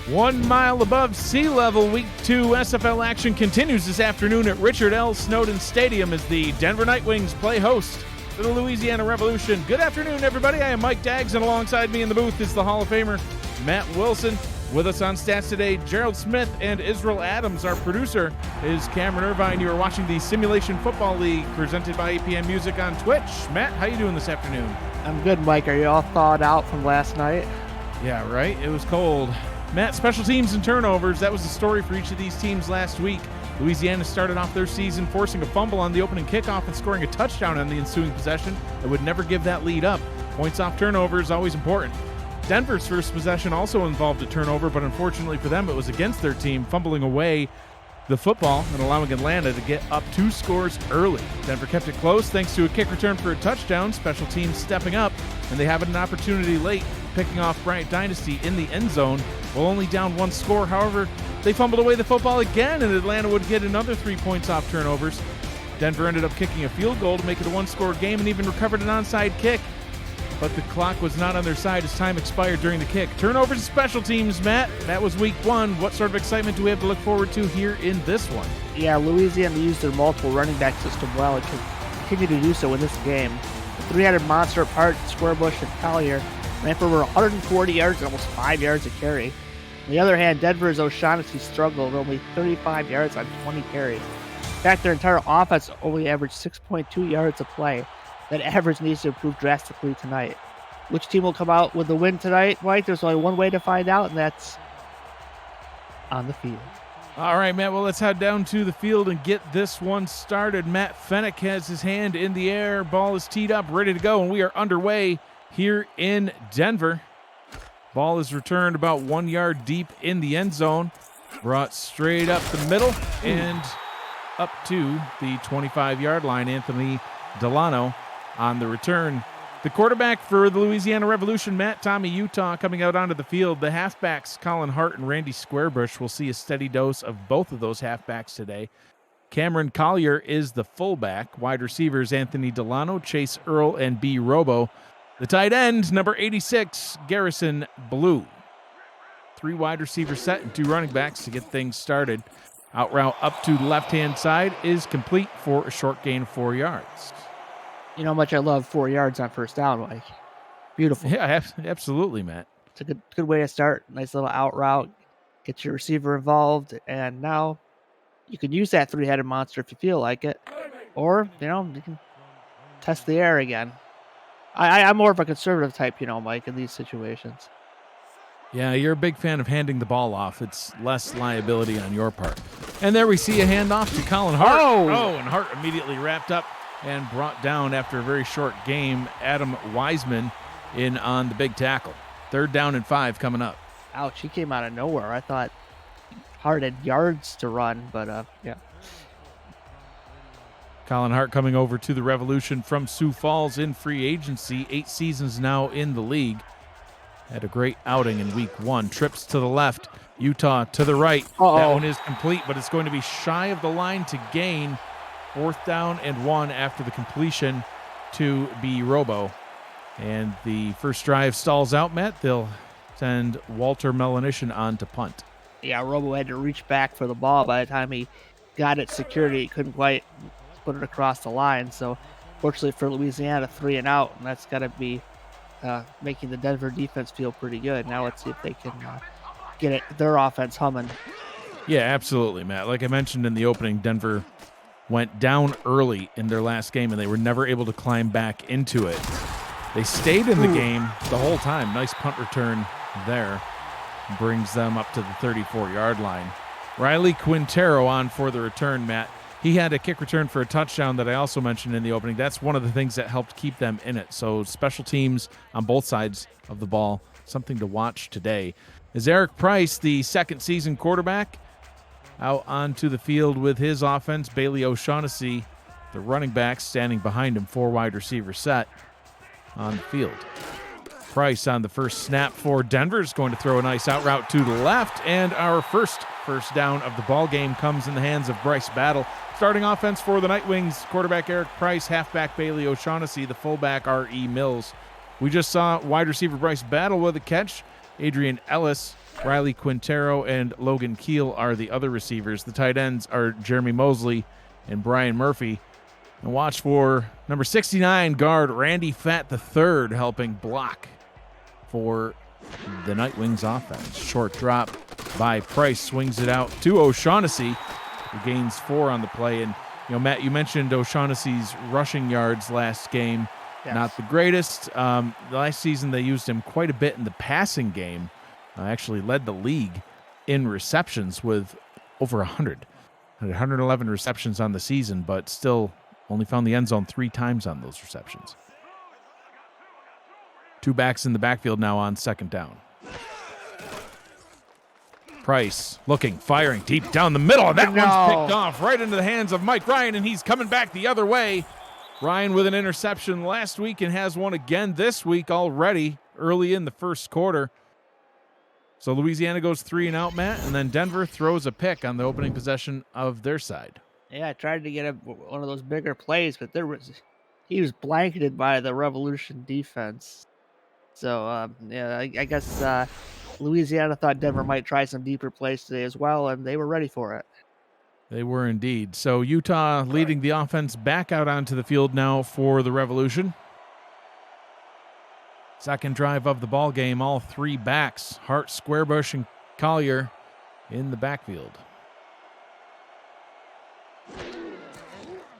1 mile above sea level, Week 2 SFL action continues this afternoon at Richard L. Snowden Stadium as the Denver Nightwings play host to the Louisiana Revolution. Good afternoon, everybody. I am Mike Daggs, and alongside me in the booth is the Hall of Famer, Matt Wilson. With us on stats today, Gerald Smith and Israel Adams. Our producer is Cameron Irvine. You are watching the Simulation Football League presented by APM Music on Twitch. Matt, how you doing this afternoon? I'm good, Mike. Are you all thawed out from last night? Yeah, right? It was cold. Matt, special teams and turnovers. That was the story for each of these teams last week. Louisiana started off their season forcing a fumble on the opening kickoff and scoring a touchdown on the ensuing possession that would never give that lead up. Points off turnovers, always important. Denver's first possession also involved a turnover, but unfortunately for them, it was against their team, fumbling away the football and allowing Atlanta to get up 2 scores early. Denver kept it close thanks to a kick return for a touchdown, special teams stepping up, and they have an opportunity late, picking off Bryant Dynasty in the end zone, while only down 1 score. However, they fumbled away the football again, and Atlanta would get another 3 points off turnovers. Denver ended up kicking a field goal to make it a 1-score game and even recovered an onside kick. But the clock was not on their side as time expired during the kick. Turnovers and special teams, Matt. That was week 1. What sort of excitement do we have to look forward to here in this one? Yeah, Louisiana used their multiple running back system well and continue to do so in this game. The three-headed monster apart, Squarebush and Collier ran for over 140 yards and almost 5 yards a carry. On the other hand, Denver's O'Shaughnessy struggled with only 35 yards on 20 carries. In fact, their entire offense only averaged 6.2 yards a play. That average needs to improve drastically tonight. Which team will come out with the win tonight, Mike? There's only one way to find out, and that's on the field. All right, Matt, well, let's head down to the field and get this one started. Matt Fennick has his hand in the air. Ball is teed up, ready to go, and we are underway here in Denver. Ball is returned about 1 yard deep in the end zone. Brought straight up the middle and up to the 25-yard line. Anthony Delano on the return. The quarterback for the Louisiana Revolution, Matt Tommy Utah, coming out onto the field. The halfbacks, Colin Hart and Randy Squarebush, will see a steady dose of both of those halfbacks today. Cameron Collier is the fullback. Wide receivers, Anthony Delano, Chase Earl, and B. Robo. The tight end, number 86, Garrison Blue. 3 wide receivers set and 2 running backs to get things started. Out route up to the left-hand side is complete for a short gain of 4 yards. You know how much I love 4 yards on first down, Mike. Beautiful. Yeah, absolutely, Matt. It's a good way to start. Nice little out route. Get your receiver involved. And now you can use that 3-headed monster if you feel like it. Or, you can test the air again. I'm more of a conservative type, Mike, in these situations. Yeah, you're a big fan of handing the ball off. It's less liability on your part. And there we see a handoff to Colin Hart. And Hart immediately wrapped up and brought down after a very short game. Adam Wiseman in on the big tackle. 3rd down and 5 coming up. Ouch, he came out of nowhere. I thought Hart had yards to run, but yeah. Colin Hart coming over to the Revolution from Sioux Falls in free agency. 8 seasons now in the league. Had a great outing in week 1. Trips to the left, Utah to the right. That one is complete, but it's going to be shy of the line to gain. 4th down and 1 after the completion to B. Robo. And the first drive stalls out, Matt. They'll send Walter Melanishin on to punt. Yeah, Robo had to reach back for the ball. By the time he got it secured, he couldn't quite put it across the line. So, fortunately for Louisiana, 3 and out, and that's got to be making the Denver defense feel pretty good. Now let's see if they can get their offense humming. Yeah, absolutely, Matt. Like I mentioned in the opening, Denver went down early in their last game, and they were never able to climb back into it. They stayed in the game the whole time. Nice punt return there. Brings them up to the 34-yard line. Riley Quintero on for the return, Matt. He had a kick return for a touchdown that I also mentioned in the opening. That's one of the things that helped keep them in it. So special teams on both sides of the ball, something to watch today. As Eric Price, the second season quarterback, out onto the field with his offense. Bailey O'Shaughnessy, the running back, standing behind him, 4 wide receivers set on the field. Price on the first snap for Denver is going to throw a nice out route to the left, and our first down of the ball game comes in the hands of Bryce Battle. Starting offense for the Nightwings, quarterback Eric Price, halfback Bailey O'Shaughnessy, the fullback R.E. Mills. We just saw wide receiver Bryce Battle with a catch. Adrian Ellis Riley Quintero and Logan Keel are the other receivers. The tight ends are Jeremy Mosley and Brian Murphy. And watch for number 69 guard Randy Fatt III helping block for the Nightwings offense. Short drop by Price, swings it out to O'Shaughnessy, who gains 4 on the play. And, Matt, you mentioned O'Shaughnessy's rushing yards last game. Yes. Not the greatest. Last season they used him quite a bit in the passing game. Actually led the league in receptions with over 100. 111 receptions on the season, but still only found the end zone 3 times on those receptions. 2 backs in the backfield now on second down. Price looking, firing deep down the middle, and that one's picked off right into the hands of Mike Ryan, and he's coming back the other way. Ryan with an interception last week and has one again this week already early in the first quarter. So Louisiana goes 3 and out, Matt, and then Denver throws a pick on the opening possession of their side. Yeah, I tried to get one of those bigger plays, but he was blanketed by the Revolution defense. So, I guess Louisiana thought Denver might try some deeper plays today as well, and they were ready for it. They were indeed. So Utah leading the offense back out onto the field now for the Revolution. Second drive of the ball game, all 3 backs, Hart, Squarebush, and Collier in the backfield.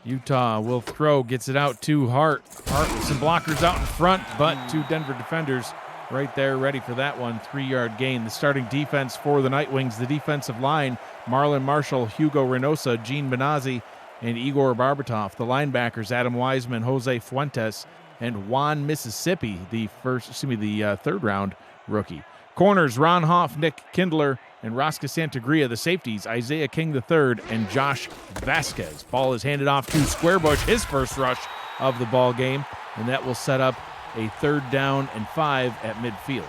Utah will throw, gets it out to Hart. Hart with some blockers out in front, but 2 Denver defenders right there ready for that one. 3-yard gain. The starting defense for the Nightwings, the defensive line, Marlon Marshall, Hugo Reynosa, Gene Benazzi, and Igor Barbatov. The linebackers, Adam Wiseman, Jose Fuentes, and Juan Mississippi, the third-round rookie. Corners, Ron Hoff, Nick Kindler, and Rosca Santagria. The safeties, Isaiah King III and Josh Vasquez. Ball is handed off to Squarebush, his first rush of the ball game, and that will set up a 3rd down and 5 at midfield.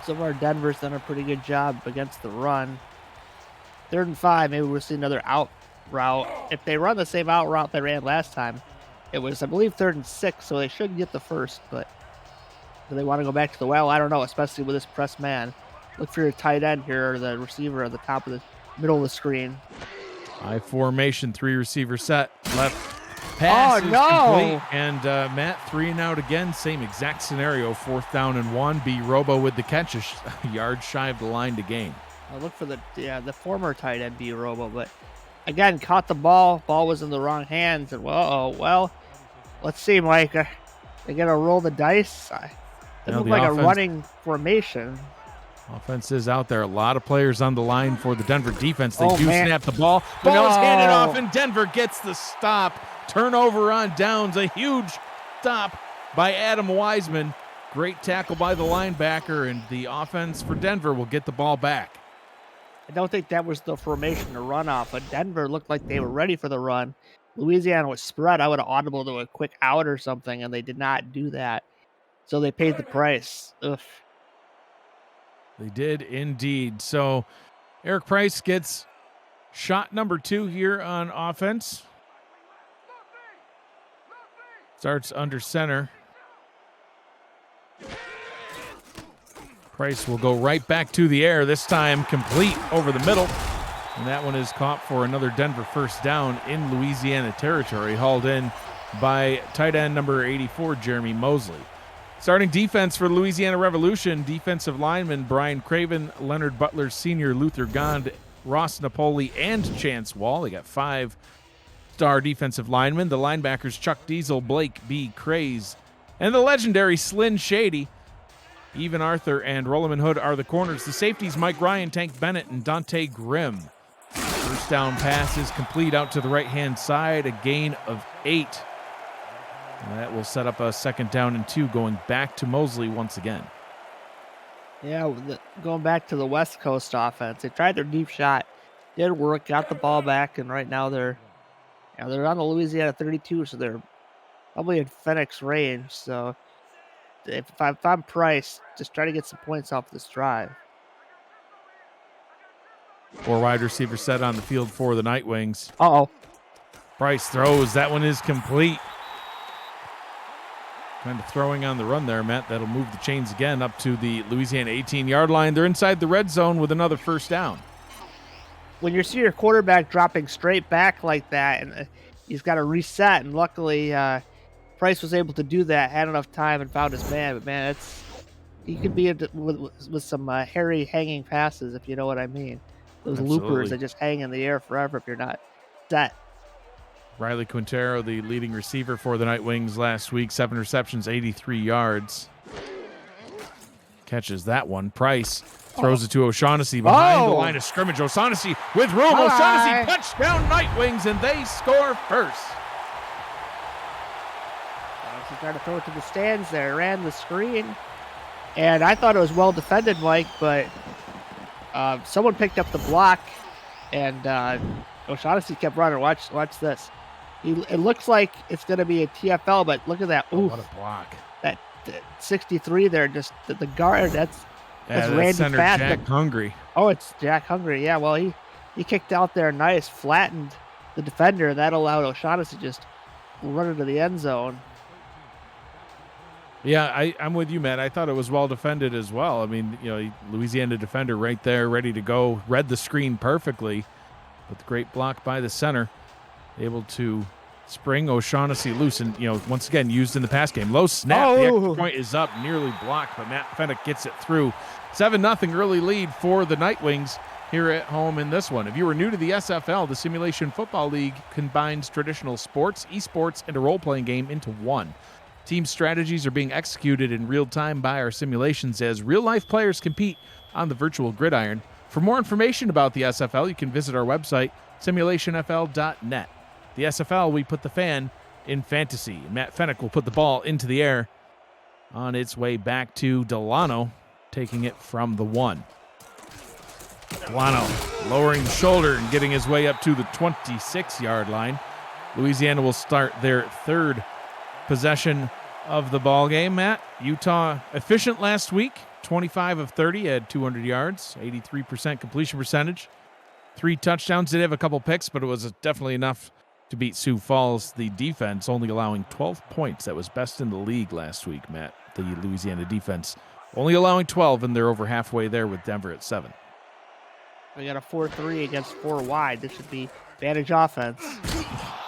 So far, Denver's done a pretty good job against the run. 3rd and 5, maybe we'll see another out route. If they run the same out route they ran last time, it was, I believe, 3rd and 6, so they should get the first, but do they want to go back to the well? I don't know, especially with this press man. Look for your tight end here, or the receiver at the top of the middle of the screen. High formation, 3 receiver set. Left pass is complete. And Matt, 3 and out again. Same exact scenario. 4th down and 1. B. Robo with the catch, a yard shy of the line to gain. I look for the former tight end, B. Robo, but again, caught the ball. Ball was in the wrong hands. And well, let's see, Mike. They're going to roll the dice. It looked like a running formation. Offense is out there. A lot of players on the line for the Denver defense. They snap the ball. Ball is handed off, and Denver gets the stop. Turnover on downs. A huge stop by Adam Wiseman. Great tackle by the linebacker, and the offense for Denver will get the ball back. I don't think that was the formation to run off, but Denver looked like they were ready for the run. Louisiana was spread. I would have audible to a quick out or something, and they did not do that. So they paid the price. Ugh. They did indeed. So Eric Price gets shot number 2 here on offense. Starts under center. Price will go right back to the air, this time complete over the middle. And that one is caught for another Denver first down in Louisiana territory, hauled in by tight end number 84, Jeremy Mosley. Starting defense for Louisiana Revolution, defensive linemen Brian Craven, Leonard Butler Sr., Luther Gond, Ross Napoli, and Chance Wall. They got 5-star defensive linemen. The linebackers Chuck Diesel, Blake B. Craze, and the legendary Slyn Shady. Even Arthur and Rolliman Hood are the corners. The safeties Mike Ryan, Tank Bennett, and Dante Grimm. First down pass is complete out to the right-hand side, a gain of 8. And that will set up a 2nd down and 2, going back to Mosley once again. Yeah, going back to the West Coast offense. They tried their deep shot. Did work, got the ball back, and right now they're on the Louisiana 32, so they're probably in Phoenix range. So if I'm Price, just try to get some points off this drive. 4 wide receiver set on the field for the Nightwings. Uh-oh. Price throws. That one is complete. Kind of throwing on the run there, Matt. That'll move the chains again up to the Louisiana 18-yard line. They're inside the red zone with another first down. When you see your quarterback dropping straight back like that, and he's got to reset, and luckily Price was able to do that, had enough time, and found his man. But man, he could be with some hairy hanging passes, if you know what I mean. Those loopers that just hang in the air forever if you're not set. Riley Quintero, the leading receiver for the Night Wings last week, 7 receptions, 83 yards. Catches that one. Price throws it to O'Shaughnessy behind the line of scrimmage. O'Shaughnessy with room. O'Shaughnessy, touchdown Night Wings, and they score first. He tried to throw it to the stands there, ran the screen, and I thought it was well defended, Mike, but someone picked up the block, and O'Shaughnessy kept running. Watch this. It looks like it's going to be a TFL, but look at that. Ooh, what a block. That 63 there, just the guard, that's Randy center Fat. Jack Hungry. Oh, it's Jack Hungry. Yeah, well, he kicked out there nice, flattened the defender, and that allowed O'Shaughnessy to just run into the end zone. Yeah, I'm with you, Matt. I thought it was well defended as well. I mean, Louisiana defender right there, ready to go, read the screen perfectly, with the great block by the center, able to spring O'Shaughnessy loose, and once again used in the pass game. Low snap, the extra point is up, nearly blocked, but Matt Fennick gets it through. 7-0 early lead for the Night Wings here at home in this one. If you are new to the SFL, the Simulation Football League combines traditional sports, esports, and a role-playing game into one. Team strategies are being executed in real time by our simulations as real-life players compete on the virtual gridiron. For more information about the SFL, you can visit our website, simulationfl.net. The SFL, we put the fan in fantasy. Matt Fennick will put the ball into the air on its way back to Delano, taking it from the 1. Delano lowering the shoulder and getting his way up to the 26-yard line. Louisiana will start their third possession of the ball game. Matt, Utah efficient last week, 25 of 30, had 200 yards, 83% completion percentage, 3 touchdowns. Did have a couple picks, but it was definitely enough to beat Sioux Falls. The defense only allowing 12 points. That was best in the league last week, Matt. The Louisiana defense only allowing 12, and they're over halfway there with Denver at 7. We got a 4-3 against 4 wide. This should be advantage offense.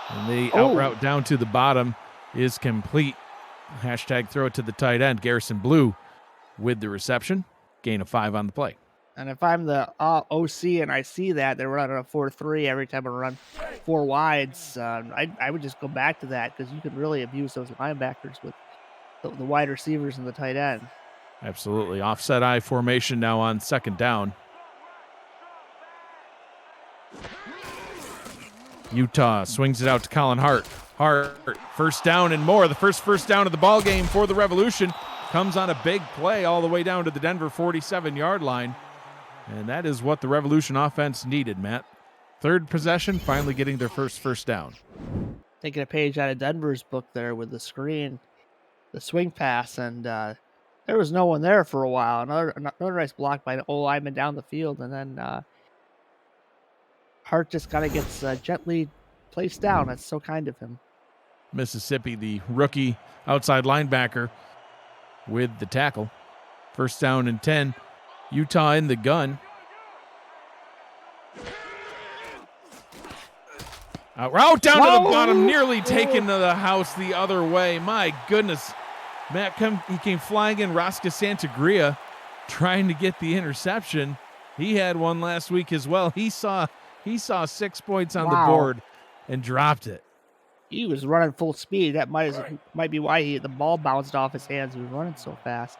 And the out route down to the bottom is complete. Hashtag throw it to the tight end. Garrison Blue with the reception. Gain of 5 on the play. And if I'm the OC and I see that they're running a 4-3 every time I run 4 wides, I would just go back to that, because you could really abuse those linebackers with the wide receivers and the tight end. Absolutely. Offset I formation now on second down. Utah swings it out to Colin Hart. Hart, first down and more. The first down of the ball game for the Revolution comes on a big play all the way down to the Denver 47-yard line. And that is what the Revolution offense needed, Matt. Third possession, finally getting their first down. Taking a page out of Denver's book there with the screen, the swing pass, and there was no one there for a while. Another nice block by an old lineman down the field, and then Hart just kind of gets gently placed down. That's so kind of him. Mississippi, the rookie outside linebacker, with the tackle. First down and 10. Utah in the gun. Out down to the bottom, nearly taken to the house the other way. My goodness. Matt, he came flying in. Rosca Santagria trying to get the interception. He had one last week as well. He saw 6 points on the board and dropped it. He was running full speed. That might be why the ball bounced off his hands. He was running so fast.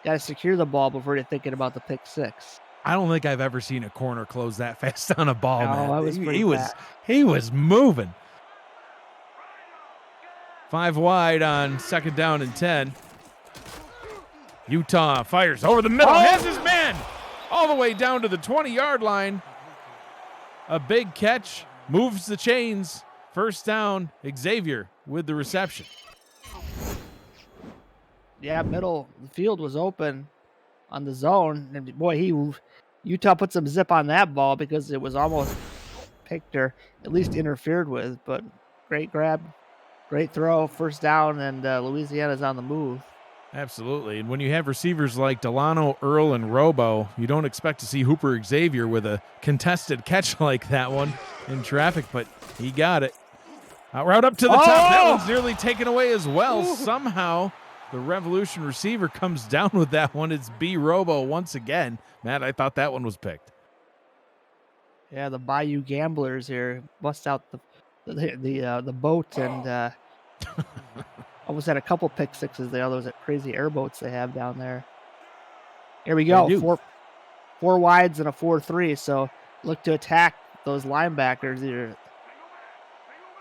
Got to secure the ball before you're thinking about the pick 6. I don't think I've ever seen a corner close that fast on a ball, man. That was he was moving. 5 wide on second down and 10. Utah fires over the middle, has his man all the way down to the 20-yard line. A big catch, moves the chains. First down, Xavier with the reception. Yeah, the field was open on the zone. And boy, Utah put some zip on that ball, because it was almost picked or at least interfered with, but great grab Great throw, first down, and Louisiana's on the move. Absolutely. And when you have receivers like Delano, Earl, and Robo, you don't expect to see Hooper Xavier with a contested catch like that one in traffic, but he got it. Out route up to the top. That one's nearly taken away as well. Somehow the Revolution receiver comes down with that one. It's B. Robo once again. Matt, I thought that one was picked. Yeah, the Bayou Gamblers here bust out the boat and almost had a couple pick sixes there. Those crazy airboats they have down there. Here we go. Four wides and a 4-3. So look to attack those linebackers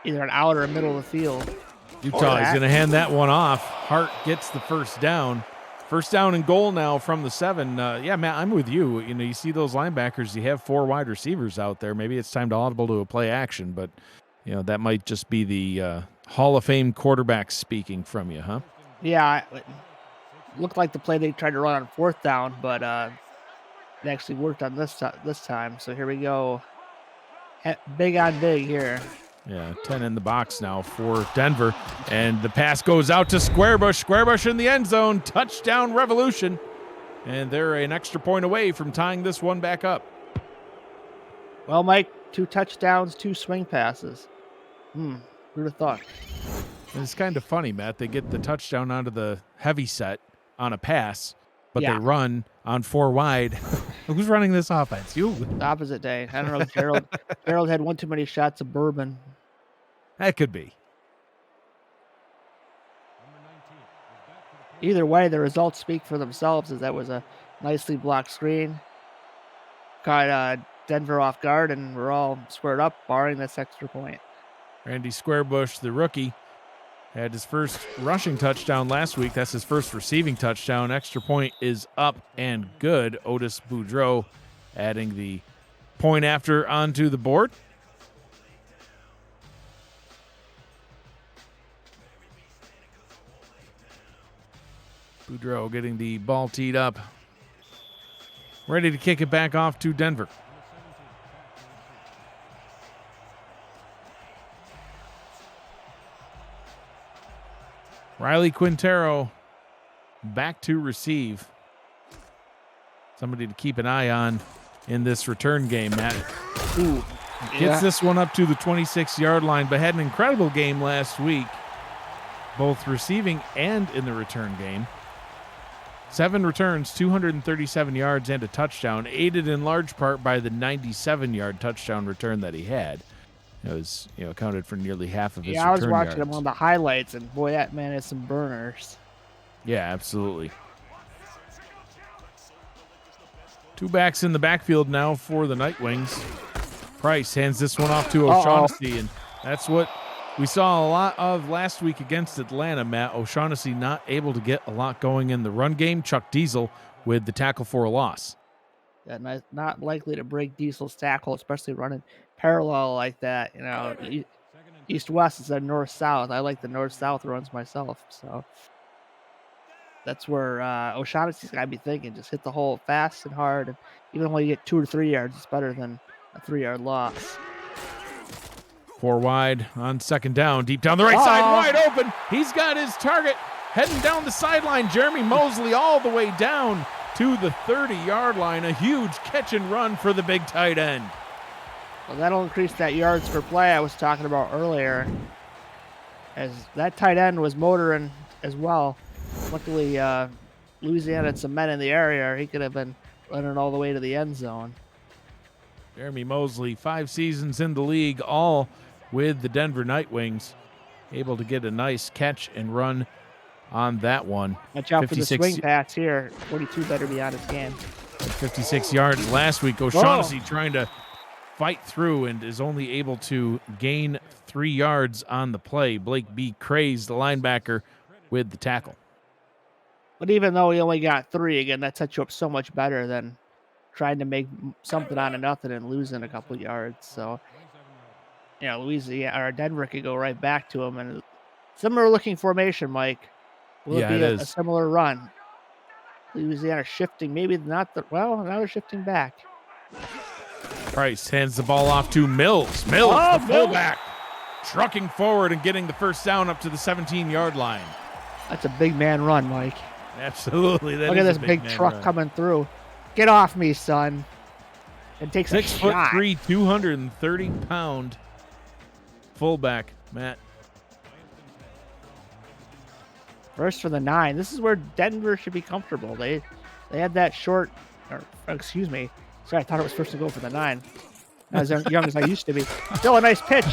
either an out or a middle of the field. Utah is going to hand that one off. Hart gets the first down. First down and goal now from the 7. Yeah, Matt, I'm with you. You know, you see those linebackers, you have 4 wide receivers out there. Maybe it's time to audible to a play action, but, you know, that might just be the Hall of Fame quarterback speaking from you, huh? Yeah, it looked like the play they tried to run on 4th down, but it actually worked on this time. So here we go. Big on big here. Yeah, 10 in the box now for Denver. And the pass goes out to Squarebush. Squarebush in the end zone. Touchdown Revolution. And they're an extra point away from tying this one back up. Well, Mike, 2 touchdowns, 2 swing passes. Who'd have thought? It's kind of funny, Matt. They get the touchdown onto the heavy set on a pass, but they run on 4 wide. Who's running this offense? You. The opposite day. I don't know. Gerald had one too many shots of bourbon. That could be. Either way, the results speak for themselves, as that was a nicely blocked screen. Caught Denver off guard, and we're all squared up, barring this extra point. Randy Squarebush, the rookie, had his first rushing touchdown last week. That's his first receiving touchdown. Extra point is up and good. Otis Boudreau adding the point after onto the board. Boudreau getting the ball teed up. Ready to kick it back off to Denver. Riley Quintero back to receive. Somebody to keep an eye on in this return game, Matt. Gets this one up to the 26-yard line, but had an incredible game last week, both receiving and in the return game. 7 returns, 237 yards, and a touchdown, aided in large part by the 97-yard touchdown return that he had. It was, accounted for nearly half of his return yards. Yeah, I was watching him on the highlights, and boy, that man has some burners. Yeah, absolutely. 2 backs in the backfield now for the Night Wings. Price hands this one off to O'Shaughnessy, and that's what we saw a lot of last week against Atlanta, Matt. O'Shaughnessy not able to get a lot going in the run game. Chuck Diesel with the tackle for a loss. Yeah, not likely to break Diesel's tackle, especially running parallel like that. East-west instead of north-south. I like the north-south runs myself, so that's where O'Shaughnessy's got to be thinking. Just hit the hole fast and hard. And even when you get 2 or 3 yards, it's better than a 3-yard loss. 4 wide on second down. Deep down the right side, wide open. He's got his target heading down the sideline. Jeremy Mosley all the way down to the 30-yard line. A huge catch and run for the big tight end. Well, that'll increase that yards per play I was talking about earlier, as that tight end was motoring as well. Luckily, Louisiana had some men in the area. He could have been running all the way to the end zone. Jeremy Mosley, 5 seasons in the league, all with the Denver Night Wings. Able to get a nice catch and run on that one. Watch out for the swing pass here. 42 better be on his game. 56 yards last week. O'Shaughnessy trying to fight through and is only able to gain 3 yards on the play. Blake B. Craze, the linebacker, with the tackle. But even though he only got 3, again, that sets you up so much better than trying to make something out of nothing and losing a couple yards. So, Louisiana or Denver could go right back to him. And similar looking formation, Mike. Will it be a similar run? Louisiana shifting, maybe not now they're shifting back. Price hands the ball off to Mills. Mills, the fullback, trucking forward and getting the first down up to the 17-yard line. That's a big man run, Mike. Absolutely. Look at this big truck coming through. Get off me, son. And takes a shot. 6'3", 230-pound fullback, Matt. First for the 9. This is where Denver should be comfortable. They had that short, or excuse me. Sorry, I thought it was first to go for the 9. As young as I used to be. Still a nice pitch.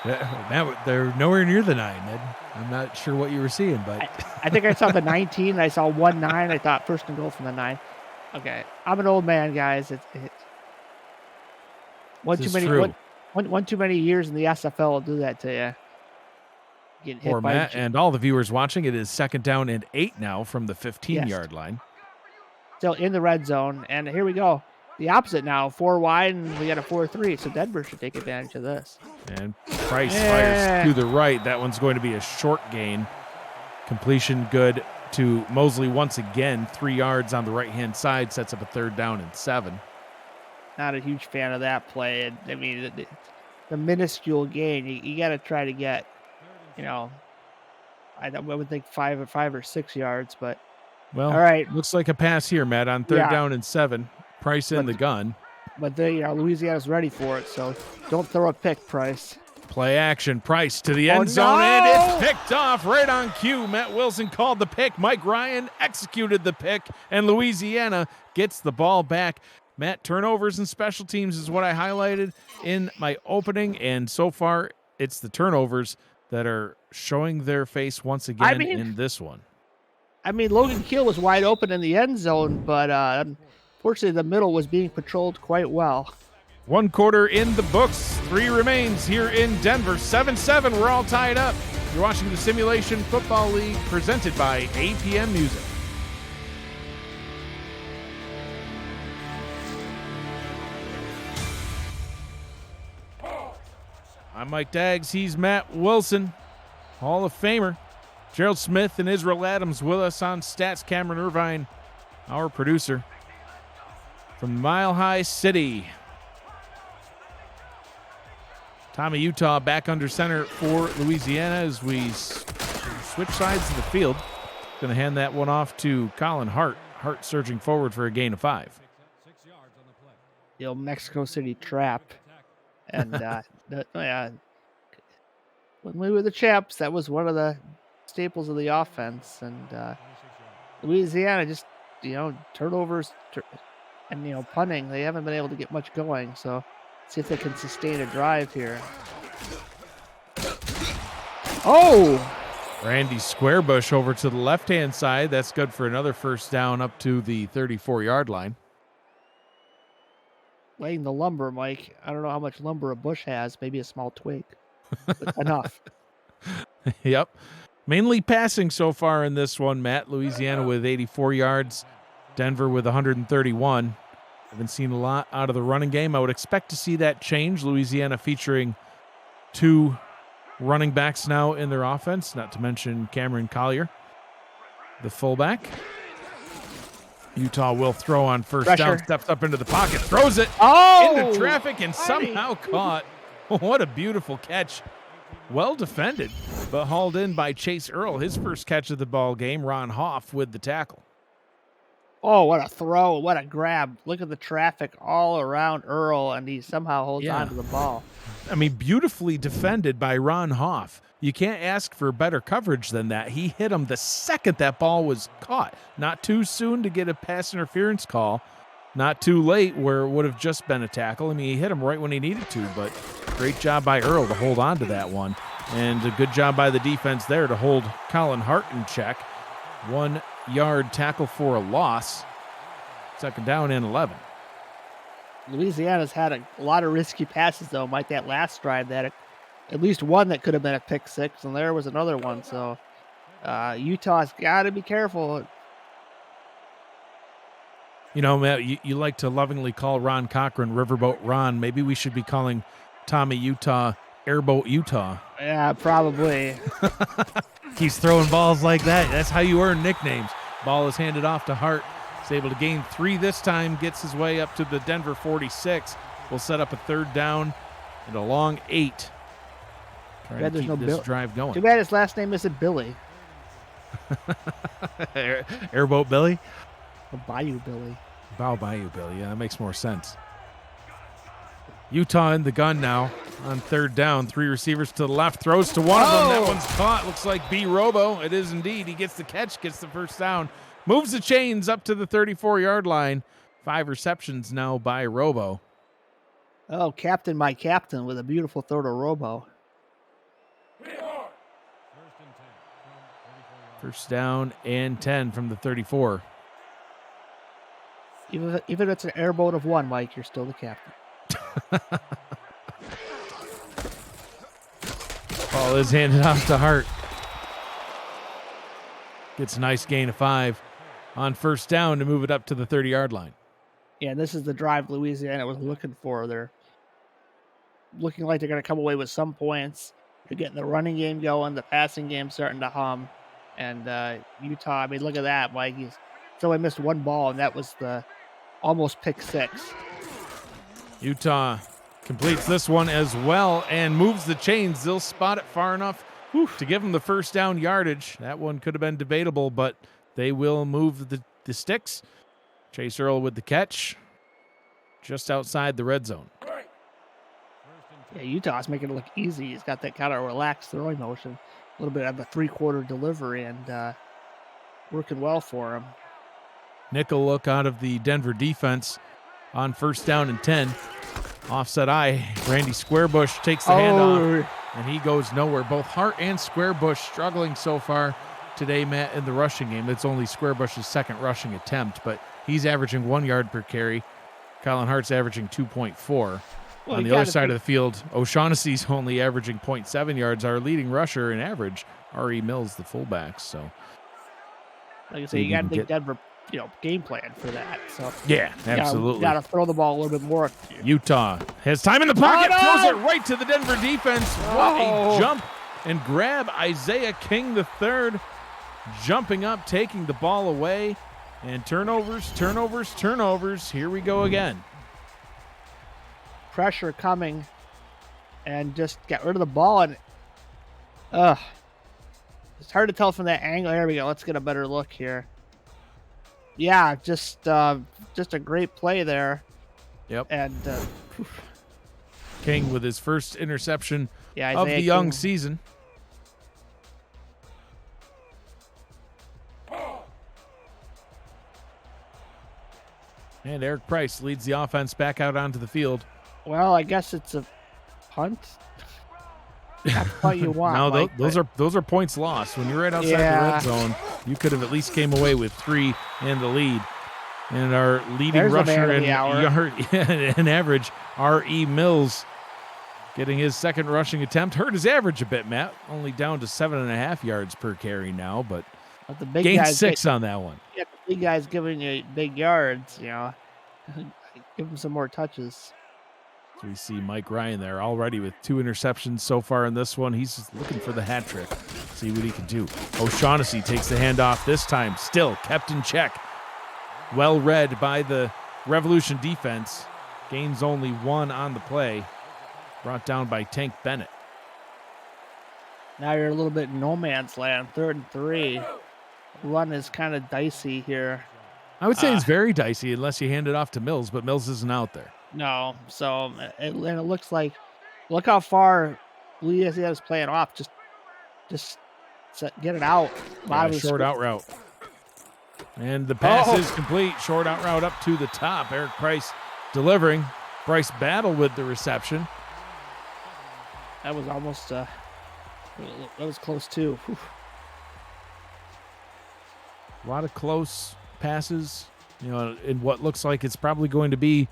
Yeah, Matt, they're nowhere near the 9, Ed. I'm not sure what you were seeing, but I think I saw the 19. I saw 1-9. I thought first and goal from the 9. Okay, I'm an old man, guys. One too many years in the SFL will do that to you. Getting hit for Matt and all the viewers watching, it is 2nd down and 8 now from the 15-yard line. Still in the red zone, and here we go. The opposite now, 4 wide, and we got a 4-3. So Denver should take advantage of this. And Price fires to the right. That one's going to be a short gain. Completion good to Mosley once again. 3 yards on the right-hand side, sets up a 3rd down and 7. Not a huge fan of that play. I mean, the minuscule gain, you got to try to get, I would think 5 or 6 yards, but well, all right. Looks like a pass here, Matt, on 3rd down and 7. Price in the gun. But Louisiana's ready for it, so don't throw a pick, Price. Play action. Price to the end zone, and it's picked off right on cue. Matt Wilson called the pick. Mike Ryan executed the pick, and Louisiana gets the ball back. Matt, turnovers and special teams is what I highlighted in my opening, and so far it's the turnovers that are showing their face once again in this one. I mean, Logan Keel was wide open in the end zone, but unfortunately the middle was being patrolled quite well. 1 quarter in the books. 3 remains here in Denver. 7-7. We're all tied up. You're watching the Simulation Football League presented by APM Music. I'm Mike Daggs. He's Matt Wilson, Hall of Famer. Gerald Smith and Israel Adams with us on Stats. Cameron Irvine, our producer from Mile High City. Tommy Utah back under center for Louisiana as we switch sides of the field. Going to hand that one off to Colin Hart. Hart surging forward for a gain of 5. The old Mexico City trap. And when we were the champs, that was one of the staples of the offense. And Louisiana just, turnovers and, punting, they haven't been able to get much going. So see if they can sustain a drive here. Oh! Randy Squarebush over to the left-hand side. That's good for another first down up to the 34-yard line. Laying the lumber, Mike. I don't know how much lumber a bush has. Maybe a small twig. But enough. Yep. Mainly passing so far in this one, Matt. Louisiana with 84 yards. Denver with 131. Haven't seen a lot out of the running game. I would expect to see that change. Louisiana featuring 2 running backs now in their offense, not to mention Cameron Collier, the fullback. Utah will throw on first down, steps up into the pocket, throws it into traffic, and somehow caught. What a beautiful catch. Well defended, but hauled in by Chase Earl. His first catch of the ball game. Ron Hoff with the tackle. Oh, what a throw. What a grab. Look at the traffic all around Earl, and he somehow holds on to the ball. I mean, beautifully defended by Ron Hoff. You can't ask for better coverage than that. He hit him the second that ball was caught. Not too soon to get a pass interference call. Not too late where it would have just been a tackle. I mean, he hit him right when he needed to, but great job by Earl to hold on to that one. And a good job by the defense there to hold Colin Hart in check. 1 yard tackle for a loss. 2nd down and 11. Louisiana's had a lot of risky passes, though. Mike, that last drive, they had at least one that could have been a pick 6, and there was another one. So Utah's got to be careful. Matt, you like to lovingly call Ron Cochran Riverboat Ron. Maybe we should be calling Tommy Utah Airboat Utah. Yeah, probably. He's throwing balls like that. That's how you earn nicknames. Ball is handed off to Hart. He's able to gain 3 this time, gets his way up to the Denver 46. Will set up a 3rd down And a long 8. Trying to there's keep no this Bill. drive going. Too bad his last name isn't Billy. Airboat Billy? Or Bayou Billy. Bayou Billy. Yeah, that makes more sense. Utah in the gun now on 3rd down. 3 receivers to the left. Throws to one of them. That one's caught. Looks like B. Robo. It is indeed. He gets the catch, gets the first down. Moves the chains up to the 34-yard line. 5 receptions now by Robo. Oh, Captain, my captain, with a beautiful throw to Robo. First down and 10 from the 34. Even if it's an airboat of 1, Mike, you're still the captain. Ball is handed off to Hart. Gets a nice gain of 5 on first down to move it up to the 30-yard line. Yeah, this is the drive Louisiana was looking for. They're looking like they're going to come away with some points. They're getting the running game going, the passing game starting to hum. And Utah, I mean, look at that, Mike. He's only missed 1 ball, and that was the almost pick 6. Utah completes this one as well and moves the chains. They'll spot it far enough to give them the first down yardage. That one could have been debatable, but they will move the sticks. Chase Earl with the catch just outside the red zone. Yeah, Utah's making it look easy. He's got that kind of relaxed throwing motion. A little bit of a 3-quarter delivery and working well for him. Nickel look out of the Denver defense on first down and 10. Offset eye. Randy Squarebush takes the handoff, and he goes nowhere. Both Hart and Squarebush struggling so far today, Matt, in the rushing game. It's only Squarebush's 2nd rushing attempt, but he's averaging 1 yard per carry. Colin Hart's averaging 2.4. Well, on the other side of the field, O'Shaughnessy's only averaging 0.7 yards. Our leading rusher in average, R.E. Mills, the fullback. So, like I say, you got to think Denver, game plan for that. So yeah, absolutely. Got to throw the ball a little bit more. Utah has time in the pocket, throws it right to the Denver defense. What a jump and grab. Isaiah King III jumping up, taking the ball away, and turnovers. Here we go again. Pressure coming, and just get rid of the ball, and it's hard to tell from that angle. Here we go. Let's get a better look here. Yeah, just a great play there. Yep. And King with his first interception Isaiah of the young King. season. And Eric Price leads the offense back out onto the field. Well, I guess it's a punt. That's what you want. No, Mike, those are points lost. When you're right outside the red zone, you could have at least came away with 3 in the lead. And our leading rusher in average, R.E. Mills, getting his 2nd rushing attempt. Hurt his average a bit, Matt. Only down to 7.5 yards per carry now, but the big gained guys 6 on that one. Yeah, the big guys giving you big yards, give him some more touches. So we see Mike Ryan there already with 2 interceptions so far in this one. He's just looking for the hat trick. See what he can do. O'Shaughnessy takes the handoff this time. Still kept in check. Well read by the Revolution defense. Gains only 1 on the play. Brought down by Tank Bennett. Now you're a little bit in no man's land. 3rd and 3. Run is kind of dicey here. I would say it's very dicey unless you hand it off to Mills, but Mills isn't out there. No, so it looks like, look how far Louisiana is playing off. Just get it out. Short out route. And the pass is complete. Short out route up to the top. Eric Price delivering. Bryce Battle with the reception. That was almost, that was close too. Whew. A lot of close passes, in what looks like it's probably going to be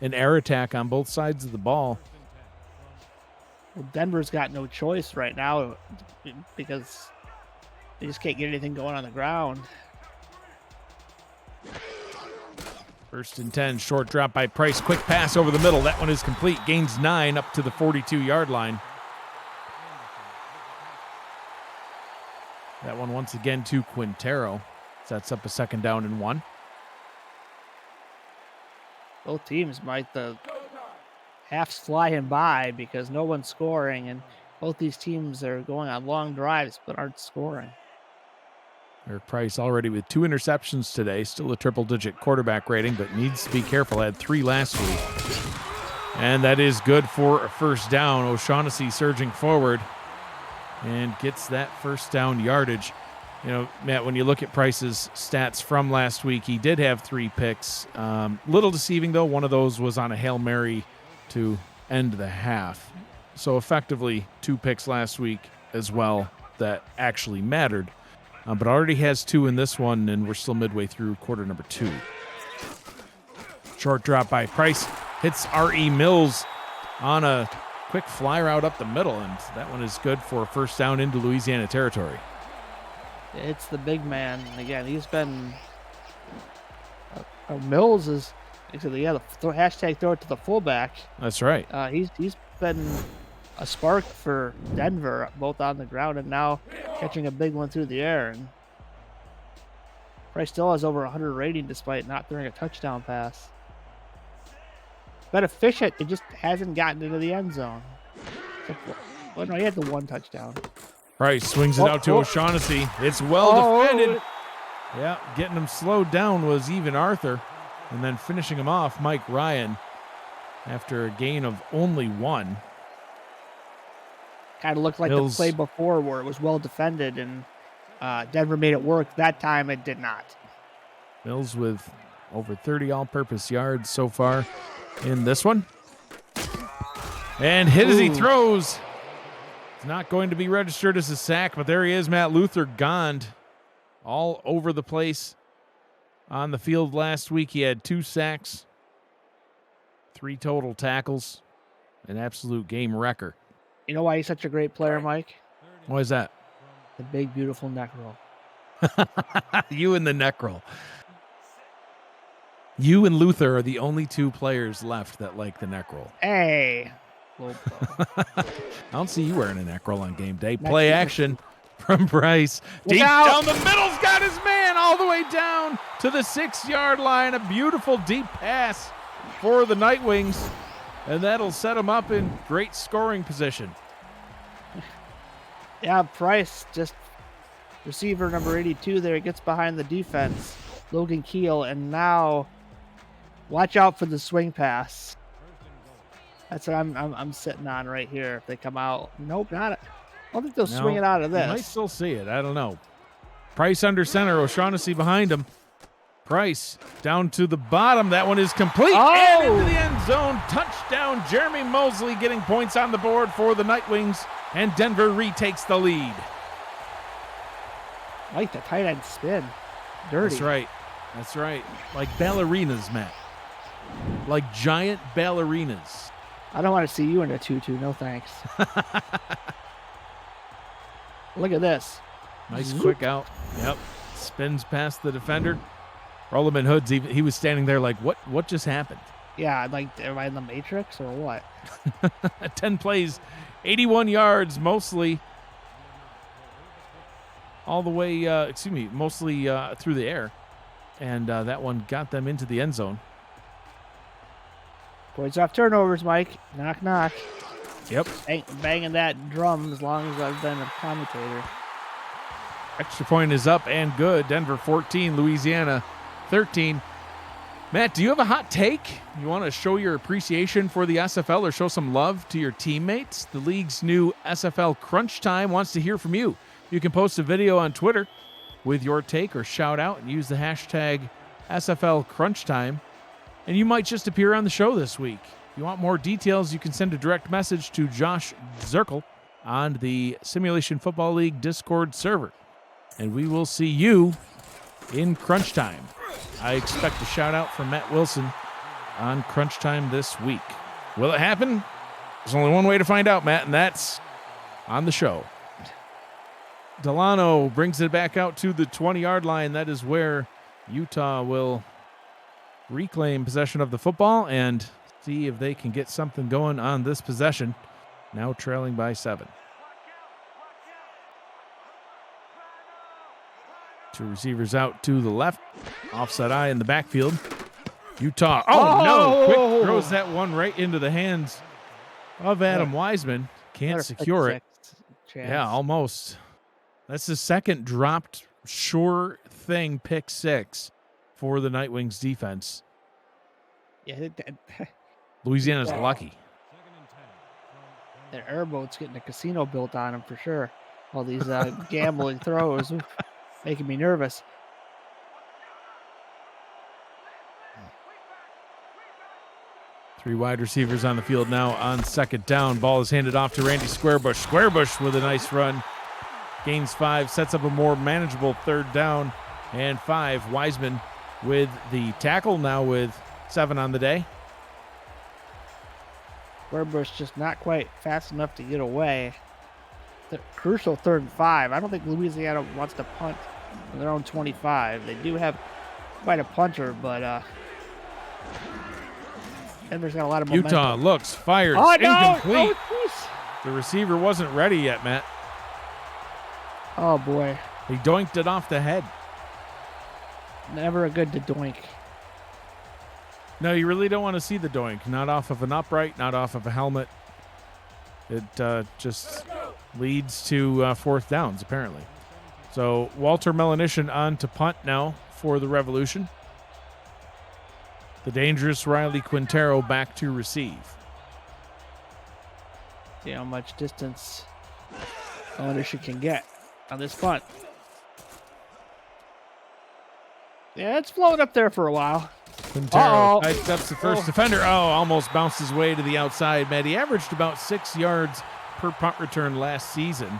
an air attack on both sides of the ball. Well, Denver's got no choice right now because they just can't get anything going on the ground. 1st and 10, short drop by Price. Quick pass over the middle. That one is complete. Gains 9 up to the 42-yard line. That one once again to Quintero. Sets up a 2nd down and 1. Both teams might half's flying by because no one's scoring, and both these teams are going on long drives but aren't scoring. Eric Price already with 2 interceptions today, still a triple-digit quarterback rating, but needs to be careful. Had 3 last week. And that is good for a first down. O'Shaughnessy surging forward and gets that first down yardage. You know, Matt, when you look at Price's stats from last week, he did have 3 picks. Little deceiving, though. One of those was on a Hail Mary to end the half. So effectively 2 picks last week as well that actually mattered. But already has 2 in this one, and we're still midway through quarter number 2. Short drop by Price. Hits R.E. Mills on a quick fly route up the middle, and that one is good for a first down into Louisiana territory. It's the big man. Again, he's been... Mills is... Yeah, the hashtag throw it to the fullback. That's right. He's been a spark for Denver, both on the ground and now catching a big one through the air. And Price still has over 100 rating despite not throwing a touchdown pass. Been efficient, it just hasn't gotten into the end zone. Well, no, he had the 1 touchdown. Price swings it out to O'Shaughnessy. It's well defended. Yeah, getting him slowed down was even Arthur. And then finishing him off, Mike Ryan, after a gain of only 1. Kind of looked like the play before where it was well defended and Denver made it work. That time it did not. Mills with over 30 all-purpose yards so far in this one. And hit as he throws. It's not going to be registered as a sack, but there he is, Matt Luther Gond, all over the place on the field last week. He had 2 sacks, 3 total tackles, an absolute game wrecker. You know why he's such a great player, Mike? Why is that? The big, beautiful neck roll. You and the neck roll. You and Luther are the only 2 players left that like the neck roll. Hey. I don't see you wearing a neck roll on game day. Play action from Price. Deep down the middle's got his man all the way down to the 6-yard line. A beautiful deep pass for the Nightwings. And that'll set him up in great scoring position. Yeah, Price, just receiver number 82 there, gets behind the defense. Logan Keel, and now watch out for the swing pass. That's what I'm sitting on right here. If they come out, nope, not it. I don't think they'll swing it out of this. You might still see it. I don't know. Price under center. O'Shaughnessy behind him. Price down to the bottom. That one is complete. And into the end zone. Touchdown. Jeremy Mosley getting points on the board for the Nightwings. And Denver retakes the lead. Like the tight end spin. Dirty. That's right. That's right. Like ballerinas, Matt. Like giant ballerinas. I don't want to see you in a tutu. No thanks. Look at this. Nice quick out. Yep. Spins past the defender. Rollerman Hoods, he was standing there like, what just happened? Yeah, like, am I in the Matrix or what? 10 plays, 81 yards, mostly all the way, mostly through the air. And that one got them into the end zone. Points off turnovers, Mike. Knock, knock. Yep. Banging that drum as long as I've been a commentator. Extra point is up and good. Denver 14, Louisiana 13. Matt, do you have a hot take? You want to show your appreciation for the SFL or show some love to your teammates? The league's new SFL Crunch Time wants to hear from you. You can post a video on Twitter with your take or shout out and use the hashtag SFL Crunch Time, and you might just appear on the show this week. If you want more details, you can send a direct message to Josh Zirkle on the Simulation Football League Discord server, and we will see you in Crunch Time. I expect a shout out from Matt Wilson on Crunch Time this week. Will it happen? There's only one way to find out, Matt, and that's on the show. Delano brings it back out to the 20-yard line. That is where Utah will reclaim possession of the football and see if they can get something going on this possession. Now trailing by 7. 2 receivers out to the left. Offside eye in the backfield. Utah. Oh, no. Quick throws that one right into the hands of Adam Wiseman. Can't Another secure it. chance. Yeah, almost. That's the second dropped sure thing pick six for the Night Wings defense. Yeah, Louisiana's lucky. that airboat's getting a casino built on him for sure. All these gambling throws, making me nervous. Three wide receivers on the field now on second down. Ball is handed off to Randy Squarebush. Squarebush with a nice run. Gains 5, sets up a more manageable third down and 5. Wiseman with the tackle, now with 7 on the day. Squarebush just not quite fast enough to get away. The crucial 3rd and 5. I don't think Louisiana wants to punt on their own 25. They do have quite a punter, but Denver's got a lot of momentum. Utah looks, fires, oh, no! incomplete. Oh, the receiver wasn't ready yet, Matt. oh, boy. He doinked it off the head. Never a good to doink. No, you really don't want to see the doink. Not off of an upright, not off of a helmet. It just leads to 4th downs, apparently. So Walter Melanishin on to punt now for the Revolution. The dangerous Riley Quintero back to receive. See how much distance Melanishin can get on this punt. Yeah, it's floating up there for a while. Quintero sidesteps the first defender. Oh, almost bounced his way to the outside, Matt. He averaged about 6 yards per punt return last season.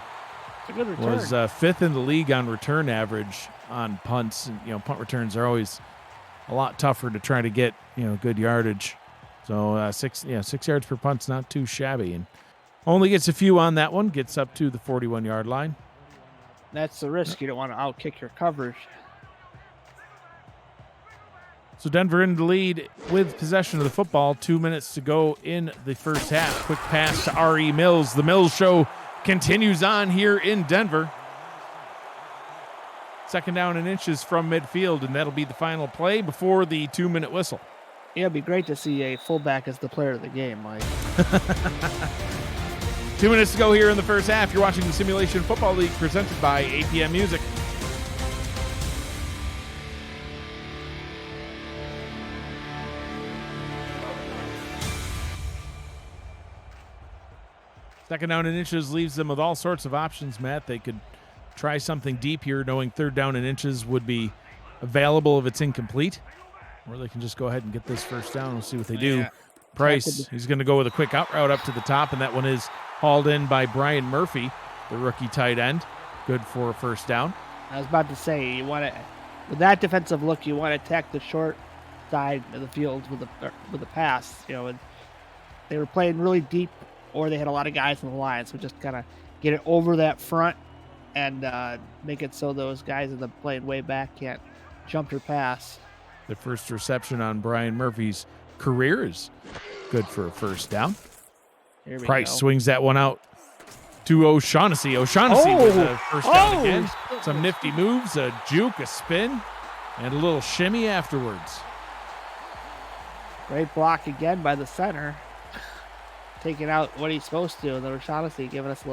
It's a good return. Was 5th in the league on return average on punts. And, punt returns are always a lot tougher to try to get, good yardage. So 6 yards per punt's not too shabby. And only gets a few on that one. Gets up to the 41-yard line. That's the risk. You don't want to outkick your coverage. So Denver in the lead with possession of the football. 2 minutes to go in the first half. Quick pass to R.E. Mills. The Mills show continues on here in Denver. 2nd down and inches from midfield, and that'll be the final play before the 2-minute whistle. Yeah, it'd be great to see a fullback as the player of the game, Mike. 2 minutes to go here in the first half. You're watching the Simulation Football League presented by APM Music. Second down and inches leaves them with all sorts of options, Matt. They could try something deep here, knowing 3rd down and inches would be available if it's incomplete. Or they can just go ahead and get this first down. We'll see what they do. Yeah. Price, he's going to go with a quick out route up to the top, and that one is hauled in by Brian Murphy, the rookie tight end. Good for a first down. I was about to say, you want to, with that defensive look, you want to attack the short side of the field with the pass. And they were playing really deep, or they had a lot of guys in the line, so just kind of get it over that front and make it so those guys in the playing way back can't jump or pass. The first reception on Brian Murphy's career is good for a first down. Price swings that one out to O'Shaughnessy. O'Shaughnessy with a first down again. Some nifty moves, a juke, a spin, and a little shimmy afterwards. Great block again by the center. Taking out what he's supposed to, and then O'Shaughnessy giving us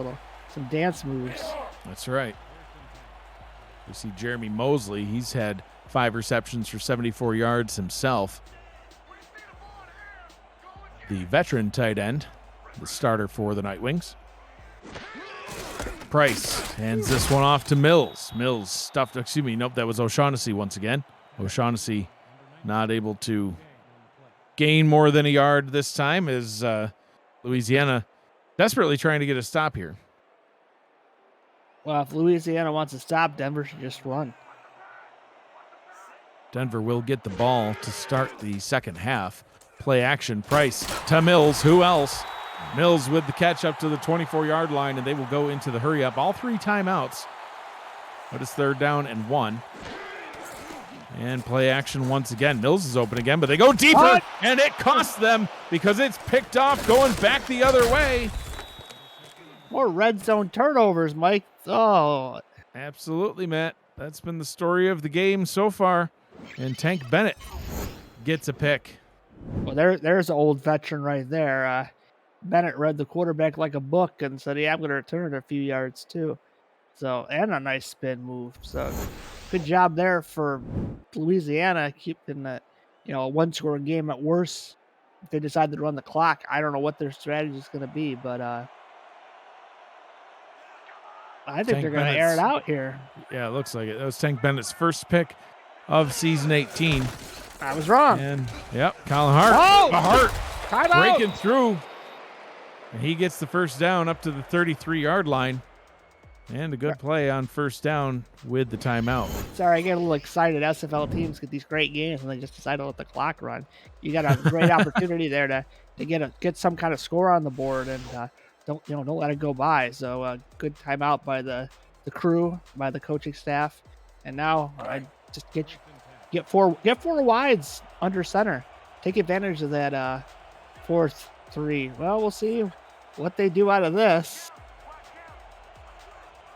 some dance moves. That's right. We see Jeremy Mosley. He's had 5 receptions for 74 yards himself. The veteran tight end, the starter for the Night Wings. Price hands this one off to Mills. Mills stuffed, that was O'Shaughnessy once again. O'Shaughnessy not able to gain more than a yard this time as Louisiana desperately trying to get a stop here. Well, if Louisiana wants to stop, Denver should just run. Denver will get the ball to start the second half. Play action, Price to Mills. Who else? Mills with the catch up to the 24-yard line, and they will go into the hurry up. All 3 timeouts. But it's 3rd down and 1. And play action once again. Mills is open again, but they go deeper, and it costs them because it's picked off going back the other way. More red zone turnovers, Mike. Oh, absolutely, Matt. That's been the story of the game so far. And Tank Bennett gets a pick. Well, there's an old veteran right there. Bennett read the quarterback like a book and said, "Yeah, I'm going to return it a few yards too." So, and a nice spin move. So, good job there for Louisiana keeping that, a one-score game at worst. If they decide to run the clock, I don't know what their strategy is going to be, but I think they're Tank going to air it Bennett's, out here. yeah, it looks like it. That was Tank Bennett's first pick of season 18. I was wrong. And, yep, Colin Hart. Oh! Hart Timeout! breaking through. And he gets the first down up to the 33-yard line. And a good play on first down with the timeout. Sorry, I get a little excited. SFL teams get these great games and they just decide to let the clock run. You got a great opportunity there to get some kind of score on the board, and don't let it go by. So good timeout by the crew, by the coaching staff, and now I just get four wides under center. Take advantage of that 4-3. Well, we'll see what they do out of this.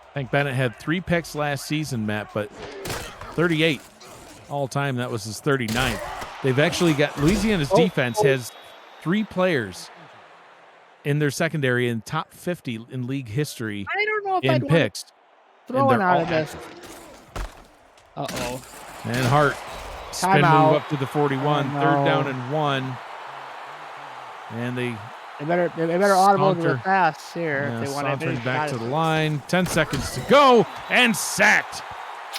I think Bennett had 3 picks last season, Matt, but 38 all time. That was his 39th. They've actually got Louisiana's defense has 3 players in their secondary in top 50 in league history. I don't know if in I'd picks. Throwing out of this. Uh-oh. And Hart spin move up to the 41, third down and 1. And they better audible to the pass here if they want to sauntering back to the line. 10 seconds to go, and sacked.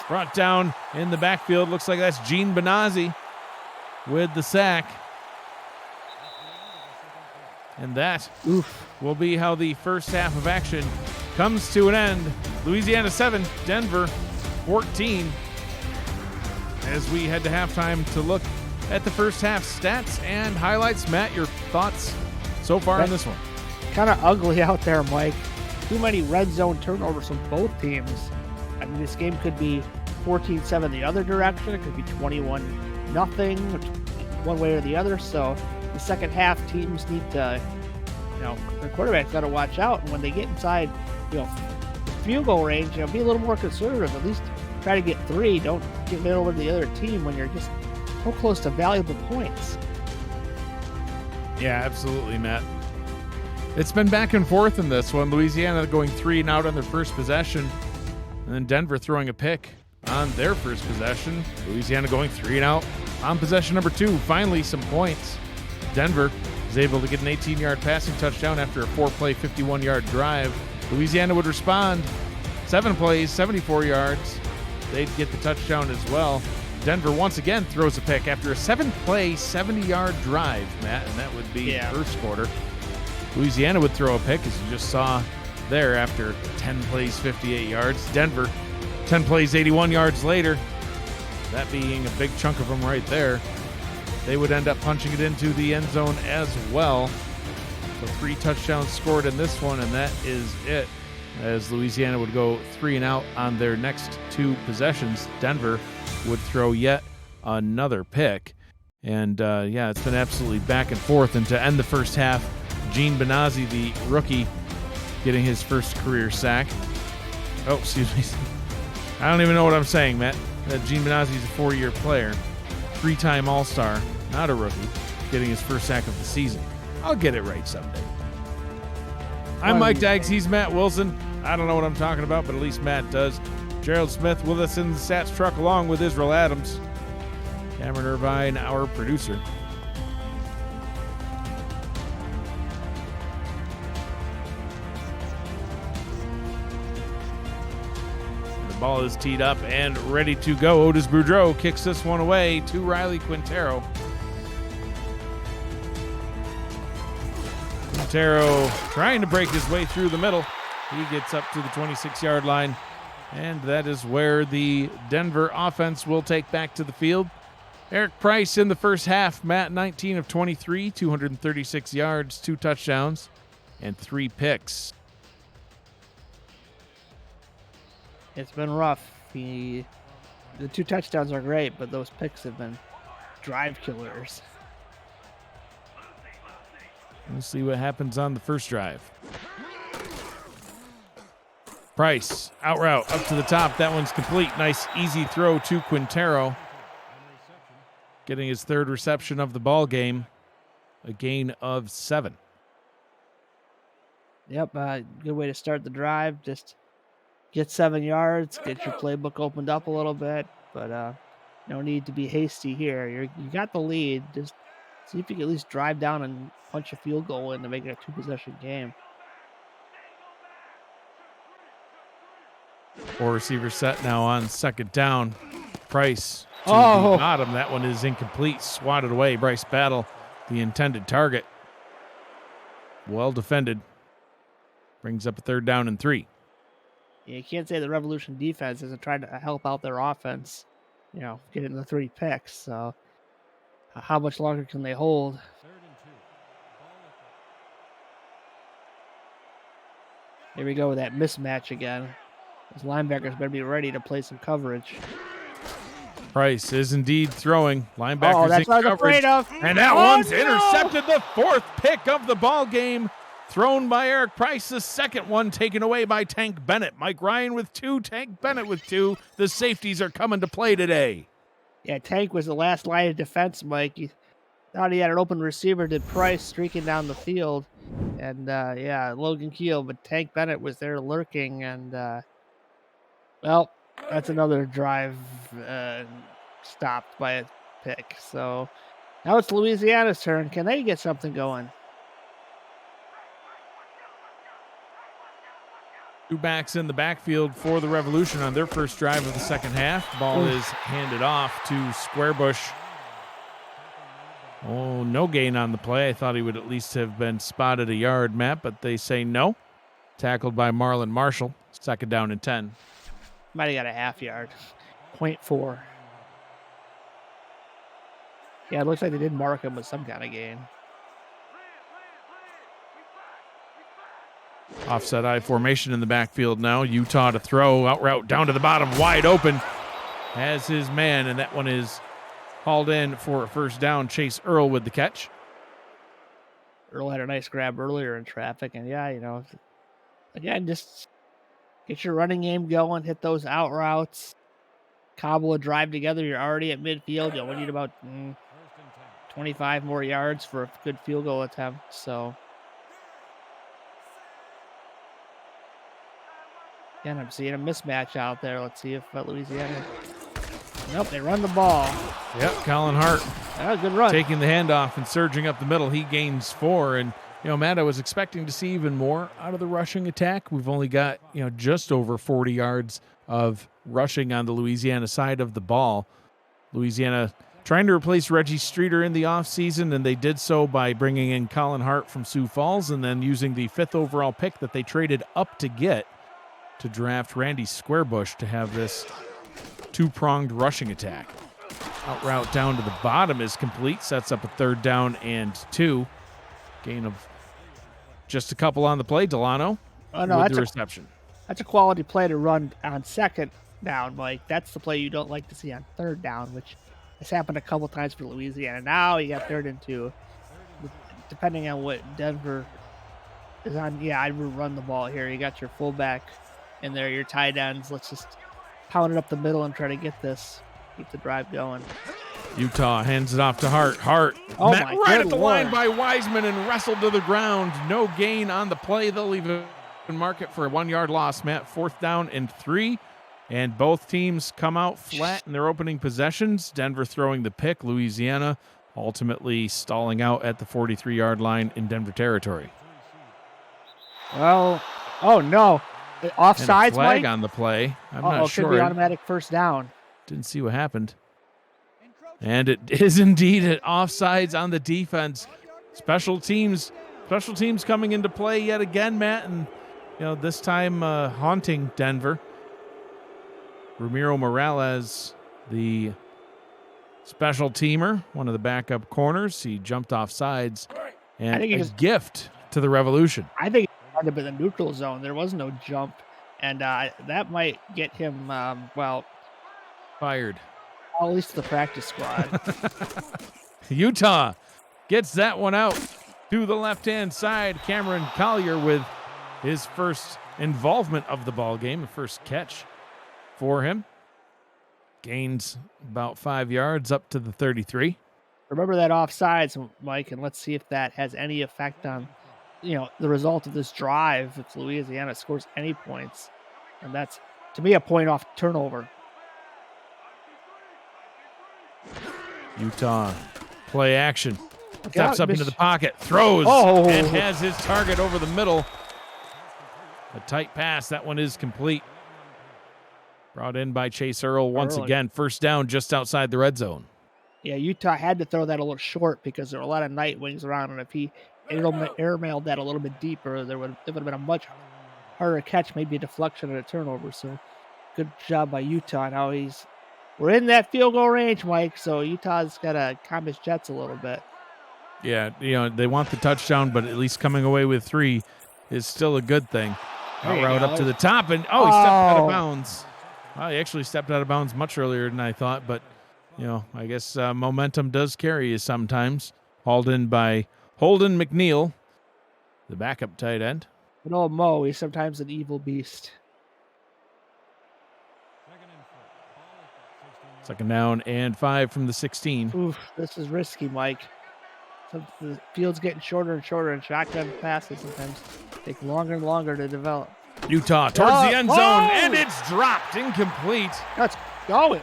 Brought down in the backfield. Looks like that's Gene Benazzi with the sack. And that will be how the first half of action comes to an end. Louisiana 7, Denver 14. As we head to halftime to look at the first half stats and highlights. Matt, your thoughts so far on this one? Kind of ugly out there, Mike. Too many red zone turnovers from both teams. I mean, this game could be 14-7 the other direction. It could be 21-0 one way or the other. So the second half, teams need to, their quarterbacks got to watch out. And when they get inside, field goal range, be a little more conservative. At least try to get 3. Don't get it over to the other team when you're just so close to valuable points. Yeah, absolutely, Matt. It's been back and forth in this one. Louisiana going 3 and out on their first possession, and then Denver throwing a pick on their first possession. Louisiana going 3 and out on possession number 2. Finally, some points. Denver is able to get an 18-yard passing touchdown after a 4-play, 51-yard drive. Louisiana would respond. 7 plays, 74 yards. They'd get the touchdown as well. Denver once again throws a pick after a 7-play, 70-yard drive, Matt, and that would be first quarter. Louisiana would throw a pick, as you just saw there, after 10 plays, 58 yards. Denver, 10 plays, 81 yards later, that being a big chunk of them right there. They would end up punching it into the end zone as well. So 3 touchdowns scored in this one, and that is it. As Louisiana would go 3 and out on their next 2 possessions, Denver would throw yet another pick. And it's been absolutely back and forth. And to end the first half, Gene Benazzi, the rookie, getting his first career sack. Oh, excuse me. I don't even know what I'm saying, Matt. Gene Benazzi is a 4-year player, 3-time All-Star, not a rookie, getting his first sack of the season. I'll get it right someday. I'm Mike Daggs. He's Matt Wilson. I don't know what I'm talking about, but at least Matt does. Gerald Smith with us in the Sats truck along with Israel Adams. Cameron Irvine, our producer. The ball is teed up and ready to go. Otis Boudreau kicks this one away to Riley Quintero. Quintero trying to break his way through the middle. He gets up to the 26-yard line, and that is where the Denver offense will take back to the field. Eric Price in the first half, Matt, 19 of 23, 236 yards, 2 touchdowns, and 3 picks. It's been rough. The 2 touchdowns are great, but those picks have been drive killers. We'll see what happens on the first drive. Price, out route, up to the top. That one's complete. Nice, easy throw to Quintero. Getting his 3rd reception of the ball game. A gain of 7. Yep, good way to start the drive. Just get 7 yards, get your playbook opened up a little bit, but no need to be hasty here. You got the lead. Just see if you can at least drive down and punch a field goal in to make it a 2-possession game. 4 receiver set now on second down. Price to the Oh, bottom. That one is incomplete. Swatted away. Bryce Battle, the intended target. Well defended. Brings up a 3rd down and 3. you can't say the Revolution defense isn't trying to help out their offense. Getting the 3 picks. So, how much longer can they hold? Here we go with that mismatch again. Those linebackers better be ready to play some coverage. Price is indeed throwing. Linebackers That's in what I was coverage. afraid of. And that Oh, one's intercepted, the 4th pick of the ball game. Thrown by Eric Price, the 2nd one taken away by Tank Bennett. Mike Ryan with 2, Tank Bennett with 2. The safeties are coming to play today. Yeah, Tank was the last line of defense, Mike. He thought he had an open receiver, did Price streaking down the field. And, Logan Keel, but Tank Bennett was there lurking. And, that's another drive stopped by a pick. So now it's Louisiana's turn. Can they get something going? 2 backs in the backfield for the Revolution on their first drive of the second half. Ball is handed off to Squarebush. Oh, no gain on the play. I thought he would at least have been spotted a yard, Matt, but they say no. Tackled by Marlon Marshall. 2nd down and 10. Might have got a half yard. 0.4. Yeah, it looks like they did mark him with some kind of gain. Offset I formation in the backfield now. Utah to throw. Out route down to the bottom. Wide open. Has his man, and that one is hauled in for a 1st down. Chase Earl with the catch. Earl had a nice grab earlier in traffic. And, again, just get your running game going. Hit those out routes. Cobble a drive together. You're already at midfield. You only need about 25 more yards for a good field goal attempt. So, again, I'm seeing a mismatch out there. Let's see if Louisiana. Nope, they run the ball. Yep, Colin Hart That was a good run. taking the handoff and surging up the middle. He gains 4. And, Matt, I was expecting to see even more out of the rushing attack. We've only got, just over 40 yards of rushing on the Louisiana side of the ball. Louisiana trying to replace Reggie Streeter in the offseason, and they did so by bringing in Colin Hart from Sioux Falls and then using the 5th overall pick that they traded up to get to draft Randy Squarebush to have this 2-pronged rushing attack. Out route down to the bottom is complete, sets up a 3rd down and 2. Gain of just a couple on the play. Delano with the reception. That's a quality play to run on 2nd down, Mike. That's the play you don't like to see on 3rd down, which has happened a couple times for Louisiana. Now you got 3rd and 2. Depending on what Denver is on, I would run the ball here. You got your fullback in there, your tight ends. Let's just pound it up the middle and try to get this. Keep the drive going. Utah hands it off to Hart. Hart met right at the line by Wiseman and wrestled to the ground. No gain on the play. They'll even mark it for a 1-yard loss, Matt. 4th down and 3. And both teams come out flat in their opening possessions. Denver throwing the pick. Louisiana ultimately stalling out at the 43-yard line in Denver territory. Well, oh no. Offsides, and a flag Mike? on the play. I'm not sure. Could be automatic 1st down. Didn't see what happened. And it is indeed an offsides on the defense. Special teams coming into play yet again, Matt, and this time haunting Denver. Ramiro Morales, the special teamer, one of the backup corners. He jumped off sides, and a gift to the Revolution. I think it might have been the neutral zone. There was no jump, and that might get him, fired. At least the practice squad. Utah gets that one out to the left-hand side. Cameron Collier with his first involvement of the ball game, the first catch for him. Gains about 5 yards up to the 33. Remember that offsides, Mike, and let's see if that has any effect on the result of this drive if Louisiana scores any points. And that's, to me, a point off turnover. Utah play action. Look Steps out, up into the pocket, throws, Oh. and has his target over the middle. A tight pass. That one is complete. Brought in by Chase Earl once again. First down just outside the red zone. Yeah, Utah had to throw that a little short because there were a lot of night wings around, and if he airmailed that a little bit deeper, it would have been a much harder catch, maybe a deflection and a turnover. So good job by Utah. Now we're in that field goal range, Mike, so Utah's got to calm his jets a little bit. Yeah, they want the touchdown, but at least coming away with 3 is still a good thing. Route up to the top, and he stepped out of bounds. Well, he actually stepped out of bounds much earlier than I thought, but I guess momentum does carry you sometimes. Hauled in by Holden McNeil, the backup tight end. But old Mo, he's sometimes an evil beast. Second down and 5 from the 16. Oof, this is risky, Mike. The field's getting shorter and shorter, and shotgun passes sometimes take longer and longer to develop. Utah towards the end zone, and it's dropped, incomplete. Let's go.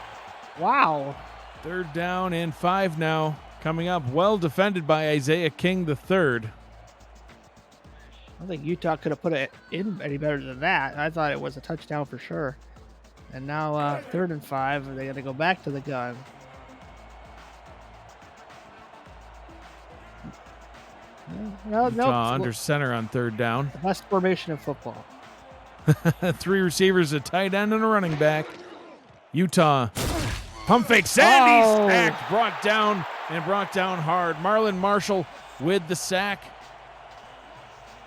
Wow. Third down and 5 now. Coming up, well defended by Isaiah King III. I think Utah could have put it in any better than that. I thought it was a touchdown for sure. And now 3rd and 5. They got to go back to the gun. Utah under center on 3rd down. The best formation in football. 3 receivers, a tight end, and a running back. Utah pump fake. Sandy sacked, brought down hard. Marlon Marshall with the sack.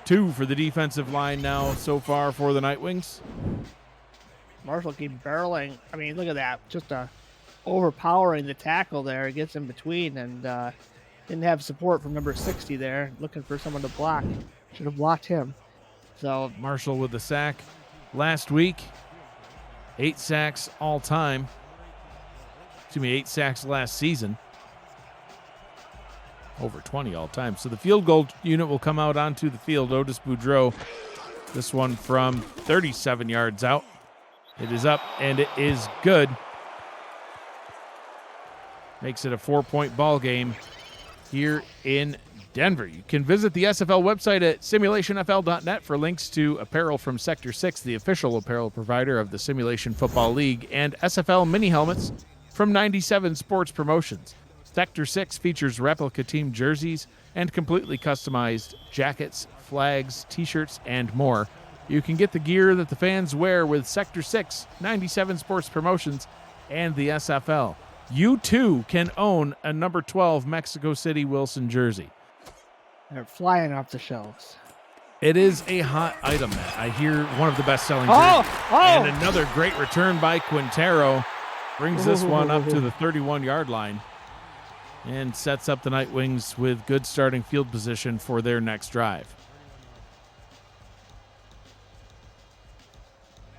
2 for the defensive line now so far for the Nightwings. Marshall keeps barreling. I mean, look at that. Just overpowering the tackle there. It gets in between, and didn't have support from number 60 there. Looking for someone to block. Should have blocked him. So Marshall with the sack last week. 8 sacks all time. 8 sacks last season. Over 20 all time. So the field goal unit will come out onto the field. Otis Boudreau. This one from 37 yards out. It is up, and it is good. Makes it a 4-point ball game here in Denver. You can visit the SFL website at simulationfl.net for links to apparel from Sector 6, the official apparel provider of the Simulation Football League, and SFL mini helmets from 97 Sports Promotions. Sector 6 features replica team jerseys and completely customized jackets, flags, t-shirts, and more. You can get the gear that the fans wear with Sector 6, 97 Sports Promotions, and the SFL. You, too, can own a number 12 Mexico City Wilson jersey. They're flying off the shelves. It is a hot item, Matt. I hear one of the best-selling jerseys. And another great return by Quintero. Brings this one up to the 31-yard line and sets up the Nightwings with good starting field position for their next drive.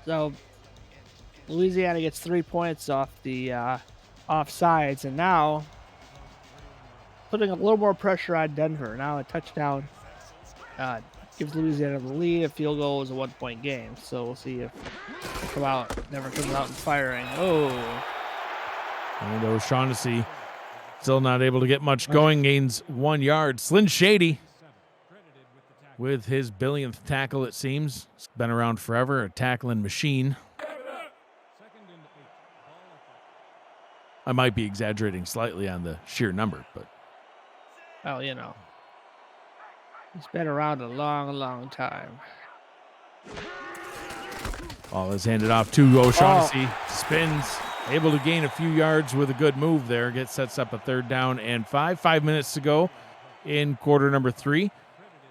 So Louisiana gets 3 points off the offsides, and now putting a little more pressure on Denver. Now a touchdown gives Louisiana the lead. A field goal is a 1-point game. So we'll see if Denver comes out and firing. And O'Shaughnessy still not able to get much going. Gains 1 yard. Slyn Shady with his billionth tackle, it seems. It's been around forever, a tackling machine. I might be exaggerating slightly on the sheer number, but... Well, he's been around a long, long time. Ball is handed off to O'Shaughnessy. Spins, able to gain a few yards with a good move there. Sets up a 3rd down and 5. 5 minutes to go in quarter number 3.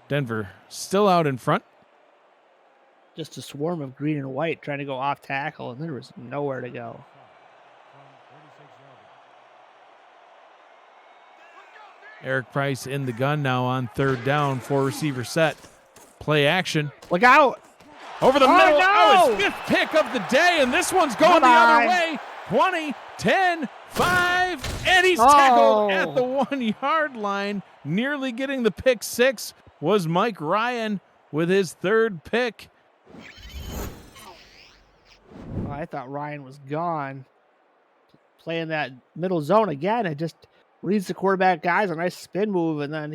Denver still out in front. Just a swarm of green and white trying to go off tackle, and there was nowhere to go. Eric Price in the gun now on 3rd down. 4-receiver set. Play action. Look out! Over the middle. No! His 5th pick of the day, and this one's going the other way. 20, 10, 5, and he's tackled at the 1-yard line, nearly getting the pick 6. was Mike Ryan with his third pick. Oh, I thought Ryan was gone. Playing that middle zone again, it just reads the quarterback guys, a nice spin move, and then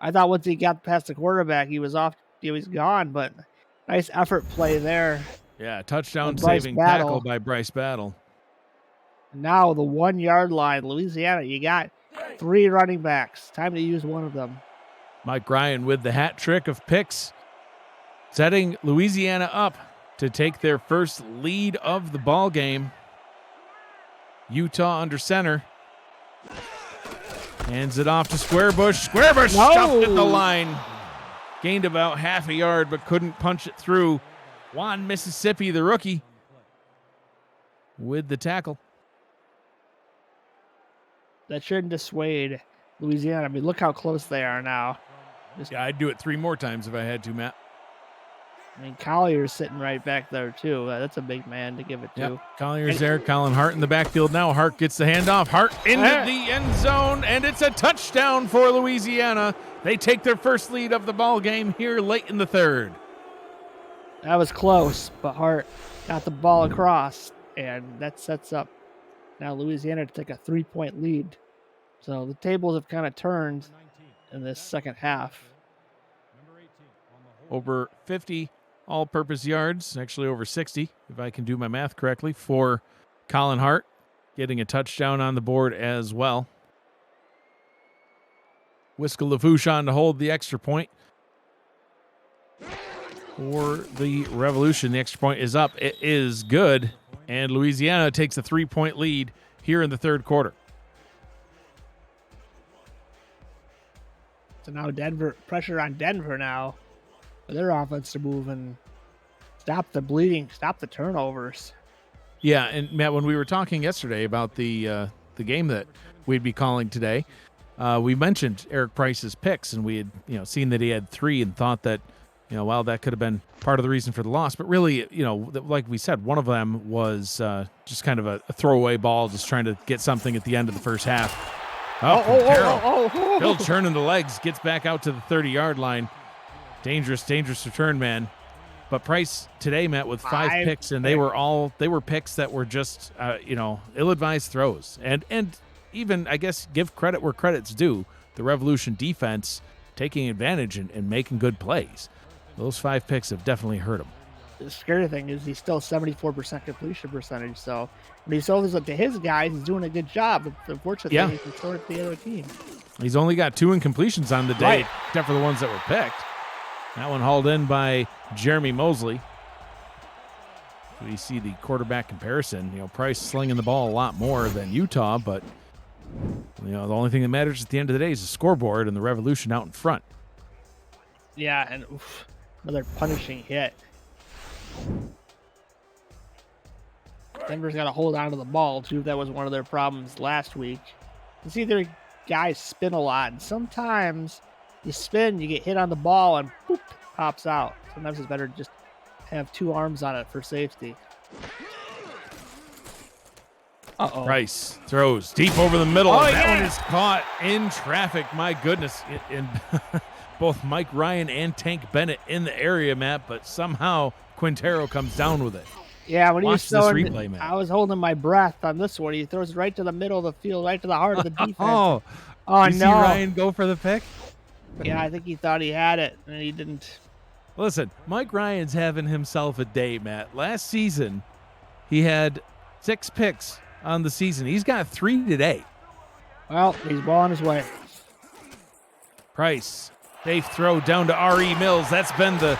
I thought once he got past the quarterback, he was off, he was gone, but nice effort play there. Yeah, touchdown Bryce saving Battle. tackle by Bryce Battle. Now the 1 yard line, Louisiana, you got 3 running backs. Time to use one of them. Mike Ryan with the hat trick of picks, setting Louisiana up to take their first lead of the ball game. Utah under center. Hands it off to Squarebush. Squarebush stuffed at the line. Gained about half a yard, but couldn't punch it through. Juan Mississippi, the rookie, with the tackle. That shouldn't dissuade Louisiana. I mean, look how close they are now. Yeah, I'd do it 3 more times if I had to, Matt. I mean, Collier's sitting right back there, too. That's a big man to give it to. Yep. Collier's there. Colin Hart in the backfield now. Hart gets the handoff. Hart into the end zone, and it's a touchdown for Louisiana. They take their first lead of the ball game here late in the third. That was close, but Hart got the ball across, and that sets up now Louisiana to take a 3-point lead. So the tables have kind of turned in this second half. Over 50 all-purpose yards, actually over 60, if I can do my math correctly, for Colin Hart, getting a touchdown on the board as well. Whisker LaFouche on to hold the extra point. For the Revolution, the extra point is up. It is good, and Louisiana takes a 3-point lead here in the third quarter. So now Denver, pressure on Denver now for their offense to move and stop the bleeding, stop the turnovers. Yeah, and Matt, when we were talking yesterday about the game that we'd be calling today, we mentioned Eric Price's picks, and we had seen that he had 3 and thought that well, that could have been part of the reason for the loss. But really, like we said, one of them was just kind of a throwaway ball, just trying to get something at the end of the first half. Bill turning the legs, gets back out to the 30-yard line. Dangerous return, man. But Price today, Matt, with 5 picks, and they were picks that were just ill-advised throws. And even, I guess, give credit where credit's due. The Revolution defense taking advantage and making good plays. Those 5 picks have definitely hurt him. The scary thing is he's still 74% completion percentage. So when he throws it to his guys, he's doing a good job. Unfortunately, he can throw it to the other team. He's only got 2 incompletions on the day, except for the ones that were picked. That one hauled in by Jeremy Mosley. We see the quarterback comparison. Price slinging the ball a lot more than Utah, but the only thing that matters at the end of the day is the scoreboard and the Revolution out in front. Yeah, and another punishing hit. Denver's got to hold on to the ball, too. That was one of their problems last week. You see their guys spin a lot, and sometimes you spin, you get hit on the ball, and boop, pops out. Sometimes it's better to just have 2 arms on it for safety. Price throws deep over the middle. That one is caught in traffic. My goodness. And both Mike Ryan and Tank Bennett in the area, Matt, but somehow Quintero comes down with it. Yeah, when he was throwing, replay, Matt. I was holding my breath on this one. He throws it right to the middle of the field, right to the heart of the defense. Oh, no. See Ryan go for the pick? Yeah, I think he thought he had it, and he didn't. Listen, Mike Ryan's having himself a day, Matt. Last season, he had 6 picks on the season. He's got 3 today. Well, he's well on his way. Price, safe throw down to R.E. Mills. That's been the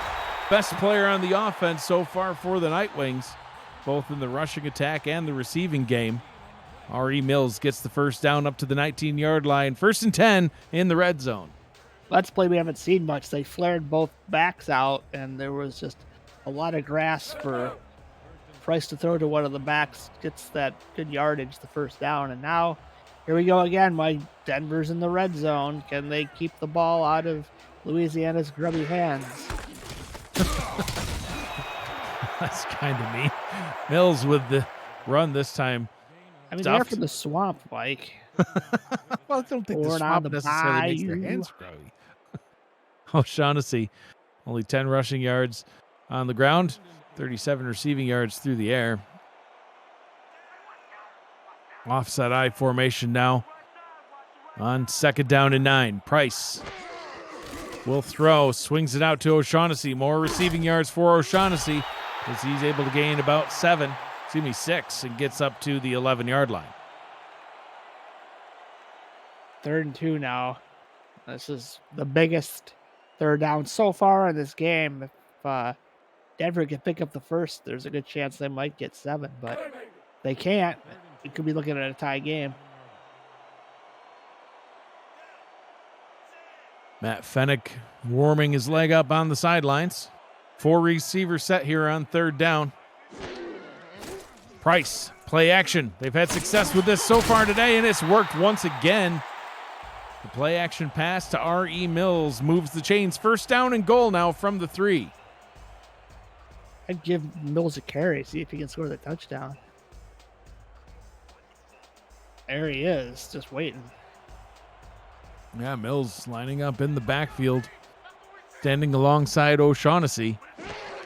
best player on the offense so far for the Night Wings, both in the rushing attack and the receiving game. R.E. Mills gets the first down up to the 19-yard line. 1st and 10 in the red zone. Let's play we haven't seen much. They flared both backs out, and there was just a lot of grass for Price to throw to one of the backs. Gets that good yardage, the first down. And now, here we go again. Denver's in the red zone. Can they keep the ball out of Louisiana's grubby hands? That's kind of neat. Mills with the run this time. I mean, they're from the swamp, Mike. Well, I don't think the swamp necessarily makes their hands grubby. O'Shaughnessy, only 10 rushing yards on the ground, 37 receiving yards through the air. Offset I formation now on 2nd down and 9. Price will throw, swings it out to O'Shaughnessy. More receiving yards for O'Shaughnessy as he's able to gain about 6, and gets up to the 11-yard line. 3rd and 2 now. This is the biggest 3rd down so far in this game. If Denver can pick up the first, there's a good chance they might get 7, but they can't. We could be looking at a tie game. Matt Fennick warming his leg up on the sidelines. 4 receiver set here on 3rd down. Price, play action. They've had success with this so far today, and it's worked once again. The play action pass to R.E. Mills moves the chains. 1st down and goal now from the 3. I'd give Mills a carry, see if he can score the touchdown. There he is, just waiting. Yeah, Mills lining up in the backfield, standing alongside O'Shaughnessy.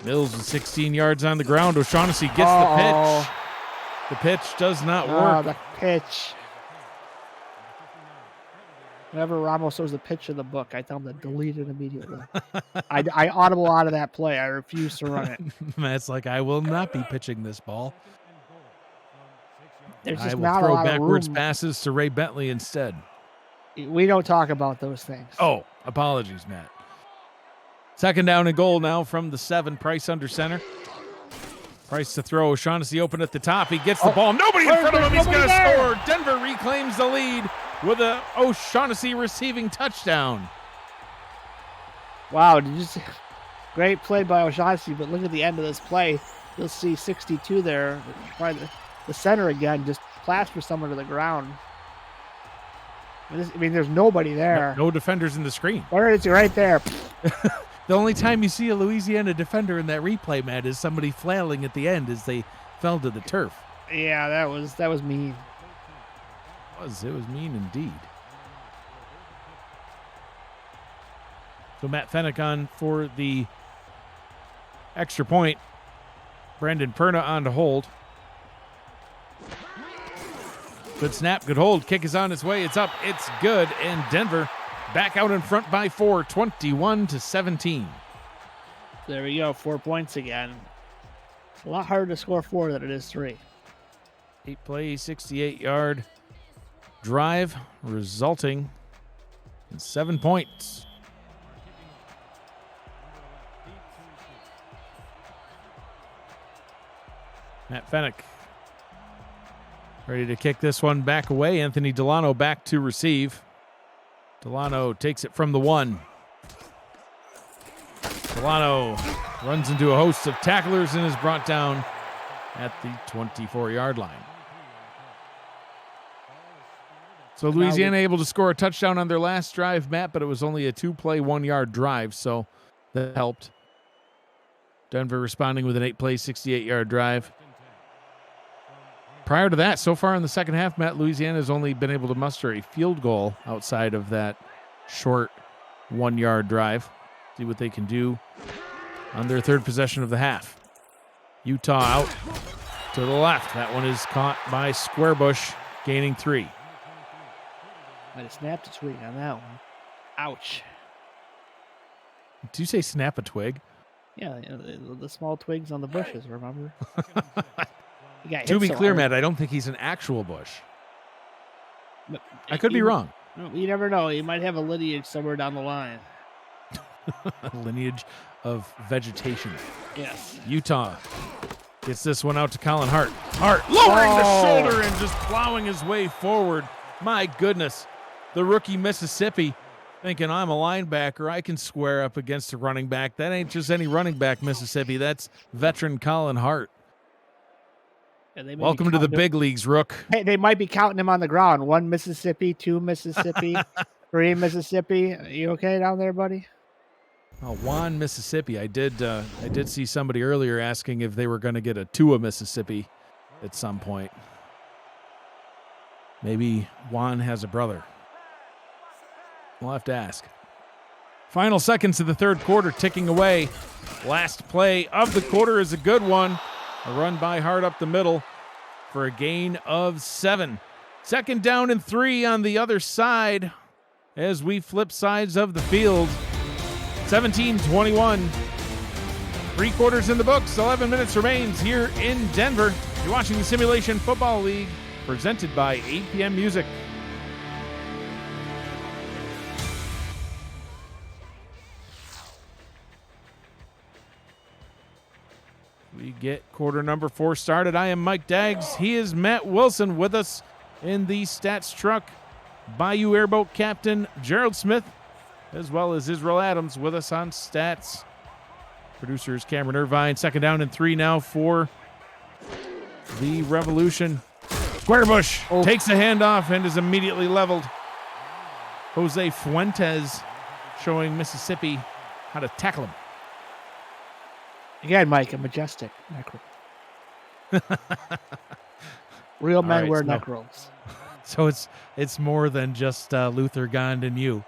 Mills with 16 yards on the ground. O'Shaughnessy gets the pitch. The pitch does not work. The pitch. Whenever Ramos throws a pitch in the book, I tell him to delete it immediately. I audible out of that play. I refuse to run it. Matt's like, I will not be pitching this ball. There's just I will not a throw lot backwards of room. passes to Ray Bentley instead. We don't talk about those things. Oh, apologies, Matt. 2nd down and goal now from the 7. Price under center. Price to throw. O'Shaughnessy open at the top. He gets the ball. Nobody in front of him. He's going to score. Denver reclaims the lead with a O'Shaughnessy receiving touchdown. Wow, did you see? Great play by O'Shaughnessy, but look at the end of this play. You'll see 62 there. Probably the center again just plaster someone to the ground. I mean, there's nobody there. No defenders in the screen. Where is he? Right there. The only time you see a Louisiana defender in that replay, Matt, is somebody flailing at the end as they fell to the turf. Yeah, that was mean. It was mean indeed. So Matt Fennick on for the extra point. Brandon Perna on to hold. Good snap, good hold. Kick is on its way. It's up. It's good. And Denver back out in front by 4, 21-17. There we go. 4 points again. It's a lot harder to score 4 than it is 3. 8-play, 68-yard drive, resulting in 7 points. Matt Fennick ready to kick this one back away. Anthony Delano back to receive. Delano takes it from the 1. Delano runs into a host of tacklers and is brought down at the 24-yard line. So Louisiana able to score a touchdown on their last drive, Matt, but it was only a 2-play, 1-yard drive, so that helped. Denver responding with an 8-play, 68-yard drive. Prior to that, so far in the second half, Matt, Louisiana has only been able to muster a field goal outside of that short 1-yard drive. See what they can do on their 3rd possession of the half. Utah out to the left. That one is caught by Squarebush, gaining 3. Might have snapped a twig on that one. Ouch. Did you say snap a twig? Yeah, the small twigs on the bushes, remember? To be clear, Matt, I don't think he's an actual bush. But I could be wrong. You never know. He might have a lineage somewhere down the line. A lineage of vegetation. Yes. Utah gets this one out to Colin Hart. Hart lowering the shoulder and just plowing his way forward. My goodness. The rookie Mississippi thinking, I'm a linebacker. I can square up against a running back. That ain't just any running back, Mississippi. That's veteran Colin Hart. Welcome to the big leagues, Rook. Hey, they might be counting him on the ground. 1 Mississippi, 2 Mississippi, 3 Mississippi. Are you okay down there, buddy? Oh, Juan, Mississippi. I did see somebody earlier asking if they were going to get a Tua, Mississippi at some point. Maybe Juan has a brother. We'll have to ask. Final seconds of the third quarter ticking away. Last play of the quarter is a good one. A run by Hart up the middle for a gain of 7. Second down and 3 on the other side as we flip sides of the field. 17-21. 3 quarters in the books. 11 minutes remains here in Denver. You're watching the Simulation Football League presented by APM Music. We get quarter number 4 started. I am Mike Daggs. He is Matt Wilson with us in the stats truck. Bayou Airboat Captain Gerald Smith, as well as Israel Adams with us on stats. Producers Cameron Irvine. Second down and 3 now for the Revolution. Squarebush takes a handoff and is immediately leveled. Jose Fuentes showing Mississippi how to tackle him. Again, Mike, a majestic neck roll. Real men right, wear so- neck rolls. So it's more than just Luther Gond and you.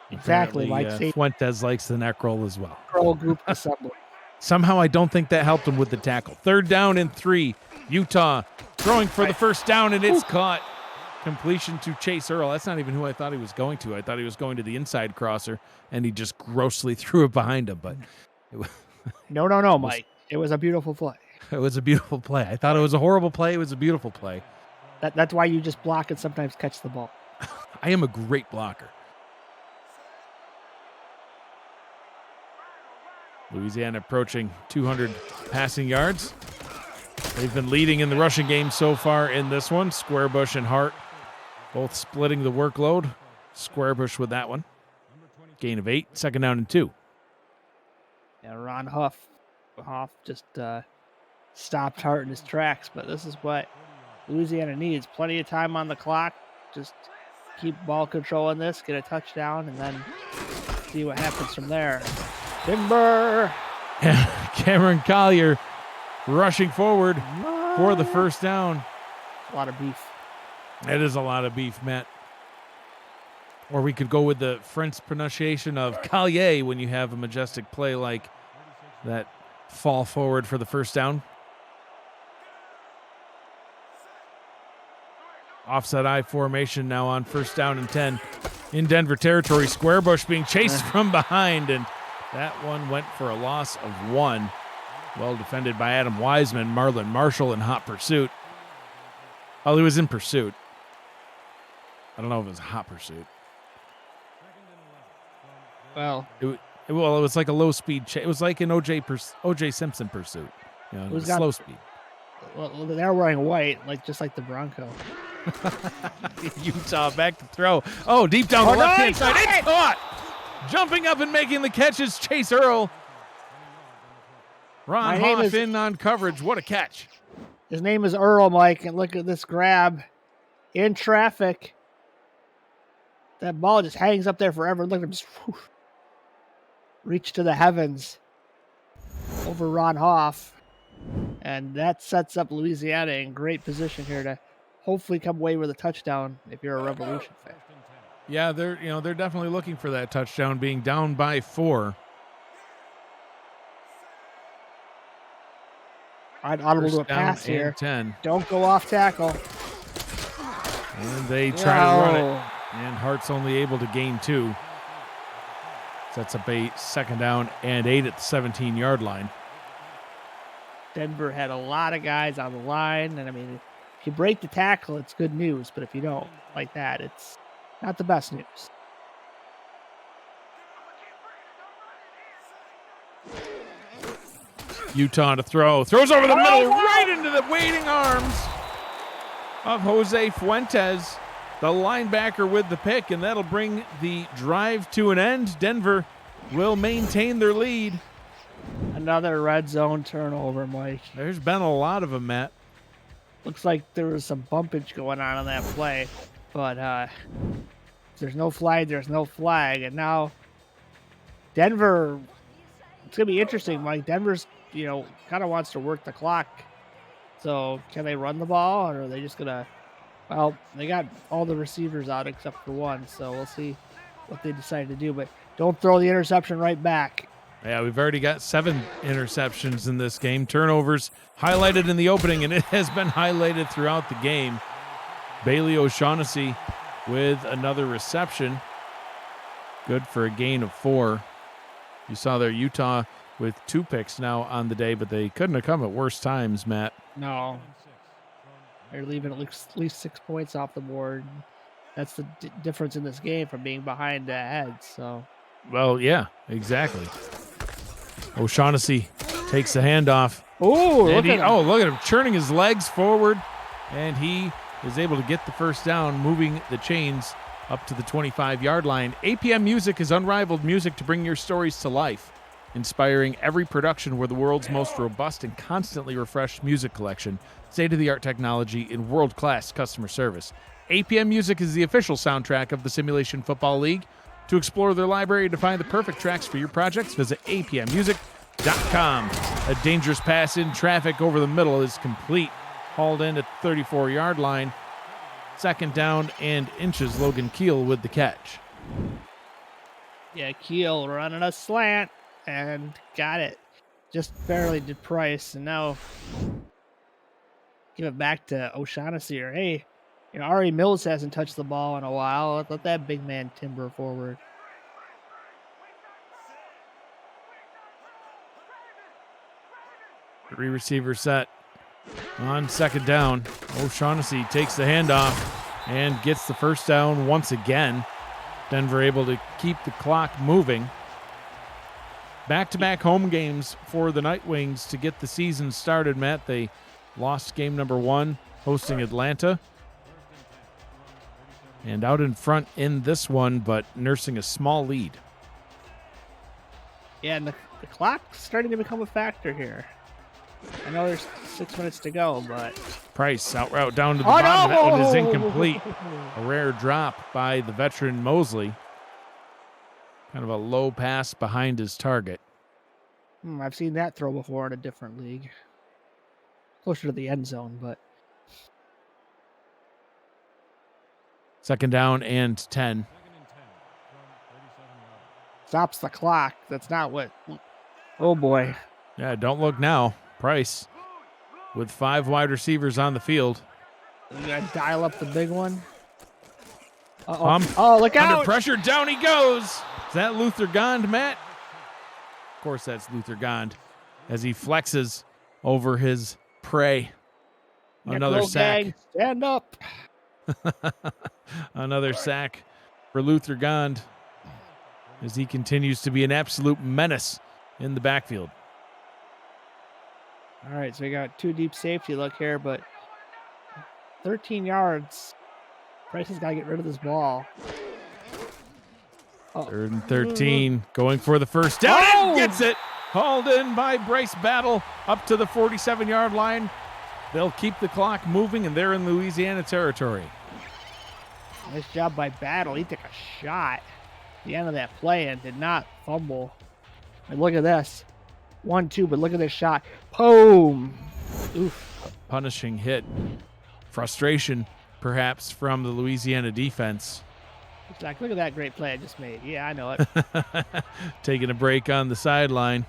Exactly, Apparently, Mike. Fuentes likes the neck roll as well. Roll group assembly. Somehow I don't think that helped him with the tackle. Third down and 3. Utah throwing for the first down, and it's caught. Completion to Chase Earl. That's not even who I thought he was going to. I thought he was going to the inside crosser, and he just grossly threw it behind him. But No, Mike. It was a beautiful play. it was a beautiful play. I thought it was a horrible play. It was a beautiful play. That's why you just block and sometimes catch the ball. I am a great blocker. Louisiana approaching 200 passing yards. They've been leading in the rushing game so far in this one. Squarebush and Hart both splitting the workload. Squarebush with that one. Gain of 8. Second down and 2. Yeah, Ron Huff just stopped Hart in his tracks, but this is what Louisiana needs. Plenty of time on the clock. Just keep ball control in this, get a touchdown, and then see what happens from there. Timber! Cameron Collier rushing forward for the first down. A lot of beef. That is a lot of beef, Matt. Or we could go with the French pronunciation of Collier when you have a majestic play like that fall forward for the first down. Offset I formation now on first down and 10 in Denver territory. Squarebush being chased from behind, and that one went for a loss of 1. Well defended by Adam Wiseman. Marlon Marshall in hot pursuit. Oh, he was in pursuit. I don't know if it was a hot pursuit. Well, It was like a low speed. It was like an O.J. Simpson pursuit. You know, it was slow speed. well, they're wearing white, just like the Bronco. Utah back to throw. Oh, deep down the left-hand side. It's caught. Jumping up and making the catch is Chase Earl. Ron Hoff in on coverage. What a catch. His name is Earl, Mike, and look at this grab. In traffic. That ball just hangs up there forever. Look at him just reach to the heavens over Ron Hoff. And that sets up Louisiana in great position here to hopefully come away with a touchdown if you're a Revolution fan. Yeah, they're definitely looking for that touchdown, being down by 4. I'd audible to a pass here. 10. Don't go off tackle. And they try to run it. And Hart's only able to gain 2. Sets up a second down and 8 at the 17-yard line. Denver had a lot of guys on the line. And, if you break the tackle, it's good news. But if you don't like that, it's not the best news. Utah to throw. Throws over the middle, right into the waiting arms of Jose Fuentes, the linebacker with the pick, and that'll bring the drive to an end. Denver will maintain their lead. Another red zone turnover, Mike. There's been a lot of them, Matt. Looks like there was some bumpage going on that play. But if there's no flag, there's no flag. And now Denver, it's going to be interesting, Mike. Denver's, kind of wants to work the clock. So can they run the ball, or are they just going to, they got all the receivers out except for one. So we'll see what they decide to do. But Don't throw the interception right back. Yeah, we've already got 7 interceptions in this game. Turnovers highlighted in the opening, and it has been highlighted throughout the game. Bailey O'Shaughnessy with another reception. Good for a gain of 4. You saw there Utah with 2 picks now on the day, but they couldn't have come at worse times, Matt. No. They're leaving at least 6 points off the board. That's the difference in this game from being behind the heads. So, Well, yeah, exactly. O'Shaughnessy takes the handoff. look at him. Look at him churning his legs forward, and he is able to get the first down, moving the chains up to the 25-yard line. APM Music is unrivaled music to bring your stories to life, inspiring every production with the world's most robust and constantly refreshed music collection, state-of-the-art technology, and world-class customer service. APM Music is the official soundtrack of the Simulation Football League. To explore their library and to find the perfect tracks for your projects, visit apmmusic.com. A dangerous pass in traffic over the middle is complete. Hauled in at the 34-yard line. Second down and inches. Logan Keel with the catch. Yeah, Keel running a slant and got it. Just barely did Price, and now give it back to O'Shaughnessy. Or, hey, Ari Mills hasn't touched the ball in a while. Let that big man timber forward. Three receiver set on second down. O'Shaughnessy takes the handoff and gets the first down once again. Denver able to keep the clock moving. Back-to-back home games for the Night Wings to get the season started, Matt. They lost game number 1 hosting Atlanta. And out in front in this one, but nursing a small lead. Yeah, and the clock's starting to become a factor here. I know there's 6 minutes to go, but... Price out route down to the bottom. No! That one is incomplete. A rare drop by the veteran Mosley. Kind of a low pass behind his target. I've seen that throw before in a different league. Closer to the end zone, but... Second down and 10. Stops the clock. That's not what... Oh, boy. Yeah, don't look now. Price with 5 wide receivers on the field. You got to dial up the big one. Uh-oh. Oh, look out! Under pressure, down he goes. Is that Luther Gond, Matt? Of course that's Luther Gond as he flexes over his prey. Another sack. Gang, stand up. Another sack for Luther Gond as he continues to be an absolute menace in the backfield. All right, so we got 2 deep safety look here, but 13 yards. Price has got to get rid of this ball. Oh. 3rd and 13, going for the first down. And gets it. Hauled in by Bryce Battle up to the 47-yard line. They'll keep the clock moving, and they're in Louisiana territory. Nice job by Battle. He took a shot at the end of that play and did not fumble. And look at this. 1-2, but look at this shot. Boom. Oof. Punishing hit. Frustration, perhaps, from the Louisiana defense. It's like, look at that great play I just made. Yeah, I know it. Taking a break on the sideline.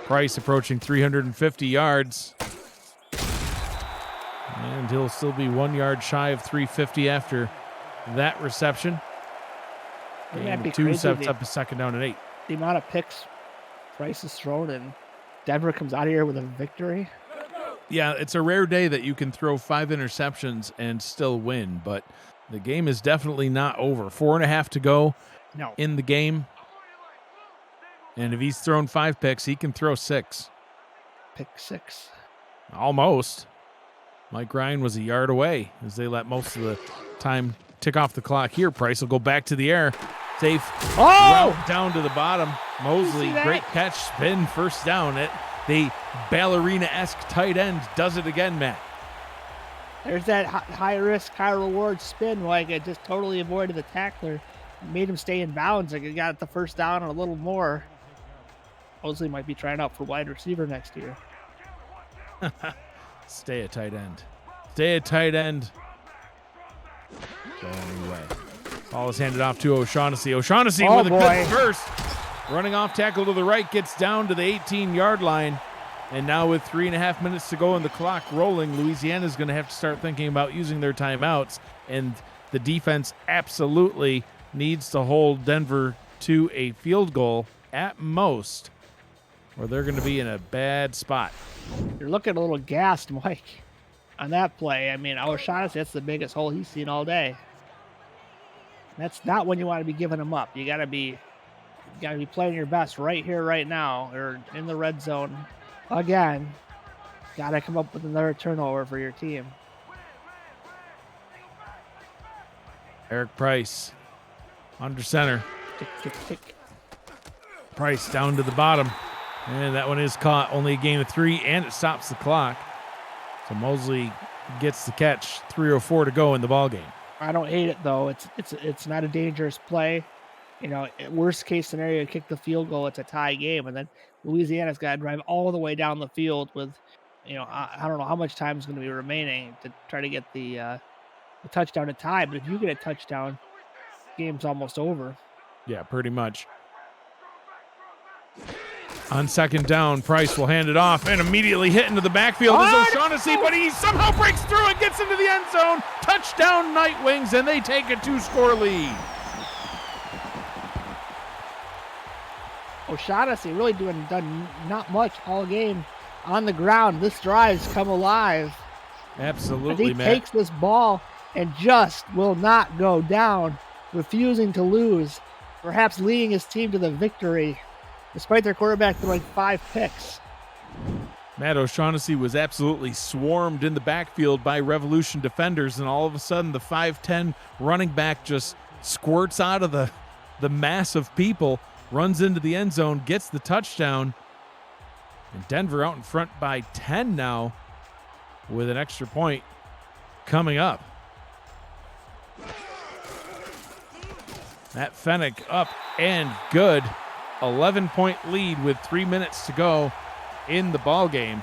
Price approaching 350 yards. And he'll still be 1 yard shy of 350 after that reception. And 2 sets up a second down and 8. The amount of picks Price is thrown, and Denver comes out of here with a victory. Yeah, it's a rare day that you can throw 5 interceptions and still win, but the game is definitely not over. 4.5 to go in the game. And if he's thrown 5 picks, he can throw 6. Pick 6. Almost. Mike Ryan was a yard away as they let most of the time tick off the clock here. Price will go back to the air. Safe. Route down to the bottom. Mosley, great catch, spin, first down. The ballerina-esque tight end does it again, Matt. There's that high risk, high reward spin. Like it just totally avoided the tackler, made him stay in bounds. Like it got the first down and a little more. Mosley might be trying out for wide receiver next year. Stay a tight end. Stay a tight end. Go anyway. Ball is handed off to O'Shaughnessy. O'Shaughnessy Oh, with a boy. good burst. Running off tackle to the right, gets down to the 18-yard line. And now with 3.5 minutes to go and the clock rolling, Louisiana is going to have to start thinking about using their timeouts. And the defense absolutely needs to hold Denver to a field goal at most, or they're going to be in a bad spot. You're looking a little gassed, Mike, on that play. I mean, O'Shaughnessy, that's the biggest hole he's seen all day. That's not when you want to be giving him up. You got to be playing your best right here, right now, or in the red zone. Again, got to come up with another turnover for your team. Eric Price under center. Tick, tick, tick. Price down to the bottom. And that one is caught. Only a gain of 3, and it stops the clock. So Mosley gets the catch. 3:04 to go in the ballgame. I don't hate it, though. It's not a dangerous play. You know, worst case scenario, you kick the field goal, it's a tie game, and then Louisiana's got to drive all the way down the field with, you know, I don't know how much time is going to be remaining to try to get the touchdown to tie. But if you get a touchdown, game's almost over. Yeah, pretty much. On second down, Price will hand it off and immediately hit into the backfield as O'Shaughnessy, but he somehow breaks through and gets into the end zone. Touchdown, Night Wings, and they take a 2-score lead. O'Shaughnessy really done not much all game on the ground. This drive's come alive. Absolutely, he Matt. takes this ball and just will not go down, refusing to lose, perhaps leading his team to the victory, despite their quarterback throwing 5 picks. Matt, O'Shaughnessy was absolutely swarmed in the backfield by Revolution defenders, and all of a sudden the 5'10 running back just squirts out of the mass of people, runs into the end zone, gets the touchdown, and Denver out in front by 10 now with an extra point coming up. Matt Fennick up and good. 11-point lead with 3 minutes to go in the ball game.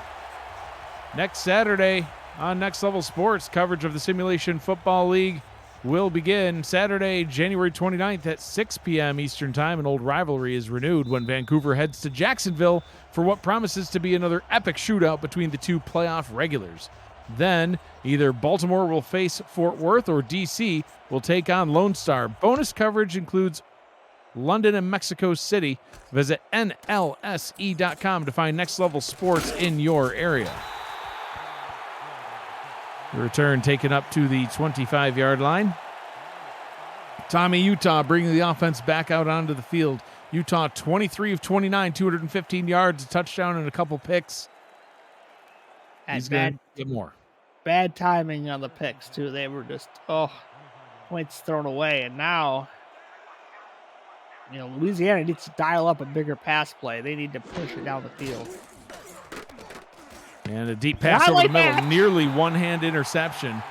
Next Saturday on Next Level Sports, coverage of the Simulation Football League will begin Saturday, January 29th at 6 p.m. Eastern Time. An old rivalry is renewed when Vancouver heads to Jacksonville for what promises to be another epic shootout between the two playoff regulars. Then, either Baltimore will face Fort Worth or D.C. will take on Lone Star. Bonus coverage includes London and Mexico City. Visit NLSE.com to find Next Level Sports in your area. The return taken up to the 25-yard line. Tommy Utah bringing the offense back out onto the field. Utah 23 of 29, 215 yards, a touchdown, and a couple picks. He's going to get more. Bad timing on the picks, too. They were just, points thrown away. And now, you know, Louisiana needs to dial up a bigger pass play. They need to push it down the field. And a deep pass over the middle, nearly one-hand interception.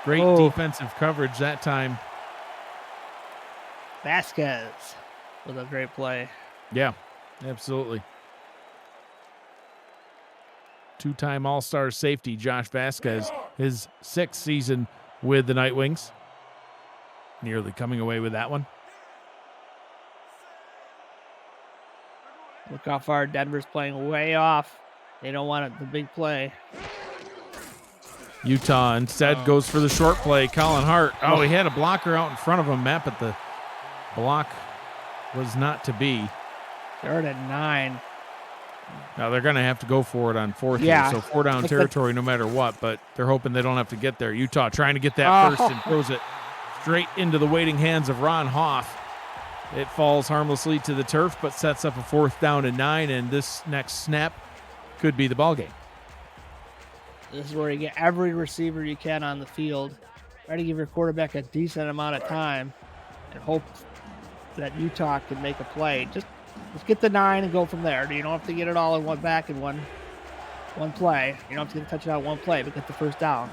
Great defensive coverage that time. Vasquez with a great play. Yeah, absolutely. Two-time All-Star safety Josh Vasquez, his 6th season with the Night Wings. Nearly coming away with that one. Look how far Denver's playing way off. They don't want it, the big play. Utah instead goes for the short play. Colin Hart. Oh, he had a blocker out in front of him, Matt, but the block was not to be. Third and 9. Now they're going to have to go for it on 4th. Yeah. So 4-down territory no matter what, but they're hoping they don't have to get there. Utah trying to get that first and throws it straight into the waiting hands of Ron Hoff. It falls harmlessly to the turf, but sets up a 4th down and 9, and this next snap could be the ballgame. This is where you get every receiver you can on the field. Try to give your quarterback a decent amount of time and hope that Utah can make a play. Just get the 9 and go from there. You don't have to get it all in one back in one play. You don't have to get a touchdown one play, but get the first down.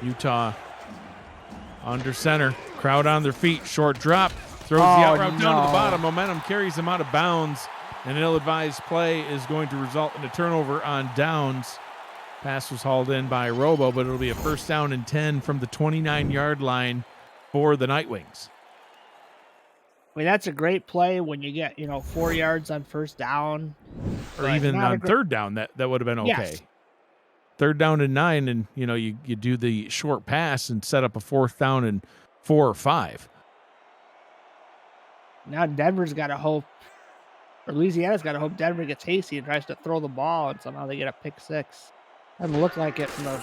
Utah under center. Crowd on their feet. Short drop. Throws the out route down to the bottom. Momentum carries him out of bounds. An ill-advised play is going to result in a turnover on downs. Pass was hauled in by Robo, but it'll be a first down and 10 from the 29-yard line for the Nightwings. I mean, that's a great play when you get, 4 yards on first down. Or but even not a on third down, that would have been okay. Yes. Third down and 9, and, you do the short pass and set up a fourth down and 4 or 5. Now Denver's got to hope, or Louisiana's got to hope Denver gets hasty and tries to throw the ball, and somehow they get a pick 6. Doesn't look like it from the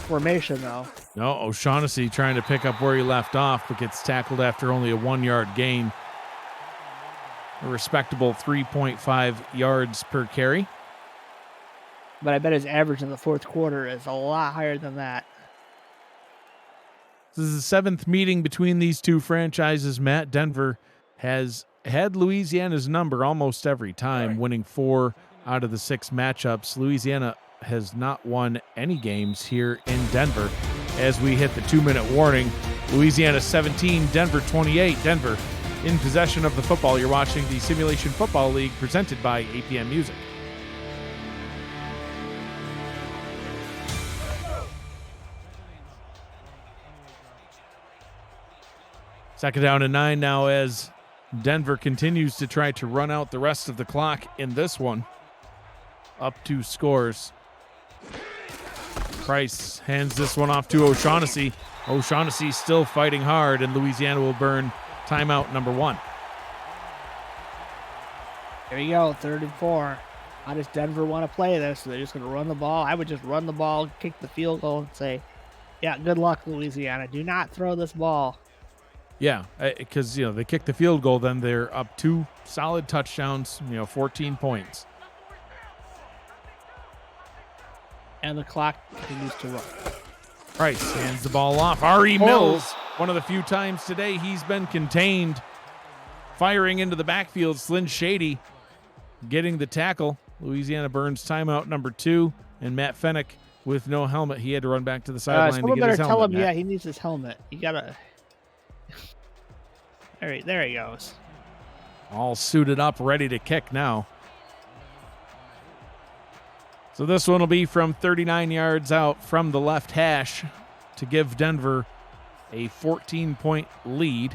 formation, though. No, O'Shaughnessy trying to pick up where he left off, but gets tackled after only a 1-yard gain. A respectable 3.5 yards per carry. But I bet his average in the fourth quarter is a lot higher than that. This is the 7th meeting between these two franchises, Matt. Denver has had Louisiana's number almost every time, winning 4 out of the 6 matchups. Louisiana has not won any games here in Denver. As we hit the 2-minute warning, Louisiana 17, Denver 28. Denver in possession of the football. You're watching the Simulation Football League presented by APM Music. Second down and 9 now as Denver continues to try to run out the rest of the clock in this one. Up 2 scores. Price hands this one off to O'Shaughnessy. O'Shaughnessy still fighting hard, and Louisiana will burn timeout number 1. There you go, 3rd and 4. How does Denver want to play this? They're just going to run the ball. I would just run the ball, kick the field goal, and say, yeah, good luck, Louisiana. Do not throw this ball. Yeah, because, they kick the field goal, then they're up 2 solid touchdowns, 14 points. And the clock continues to run. Price hands the ball off. R.E. Mills, one of the few times today he's been contained. Firing into the backfield, Slyn Shady getting the tackle. Louisiana burns timeout number 2, and Matt Fennick with no helmet. He had to run back to the sideline to get his helmet. Tell him, yeah, he needs his helmet. You gotta. There he goes. All suited up, ready to kick now. So this one will be from 39 yards out from the left hash to give Denver a 14-point lead.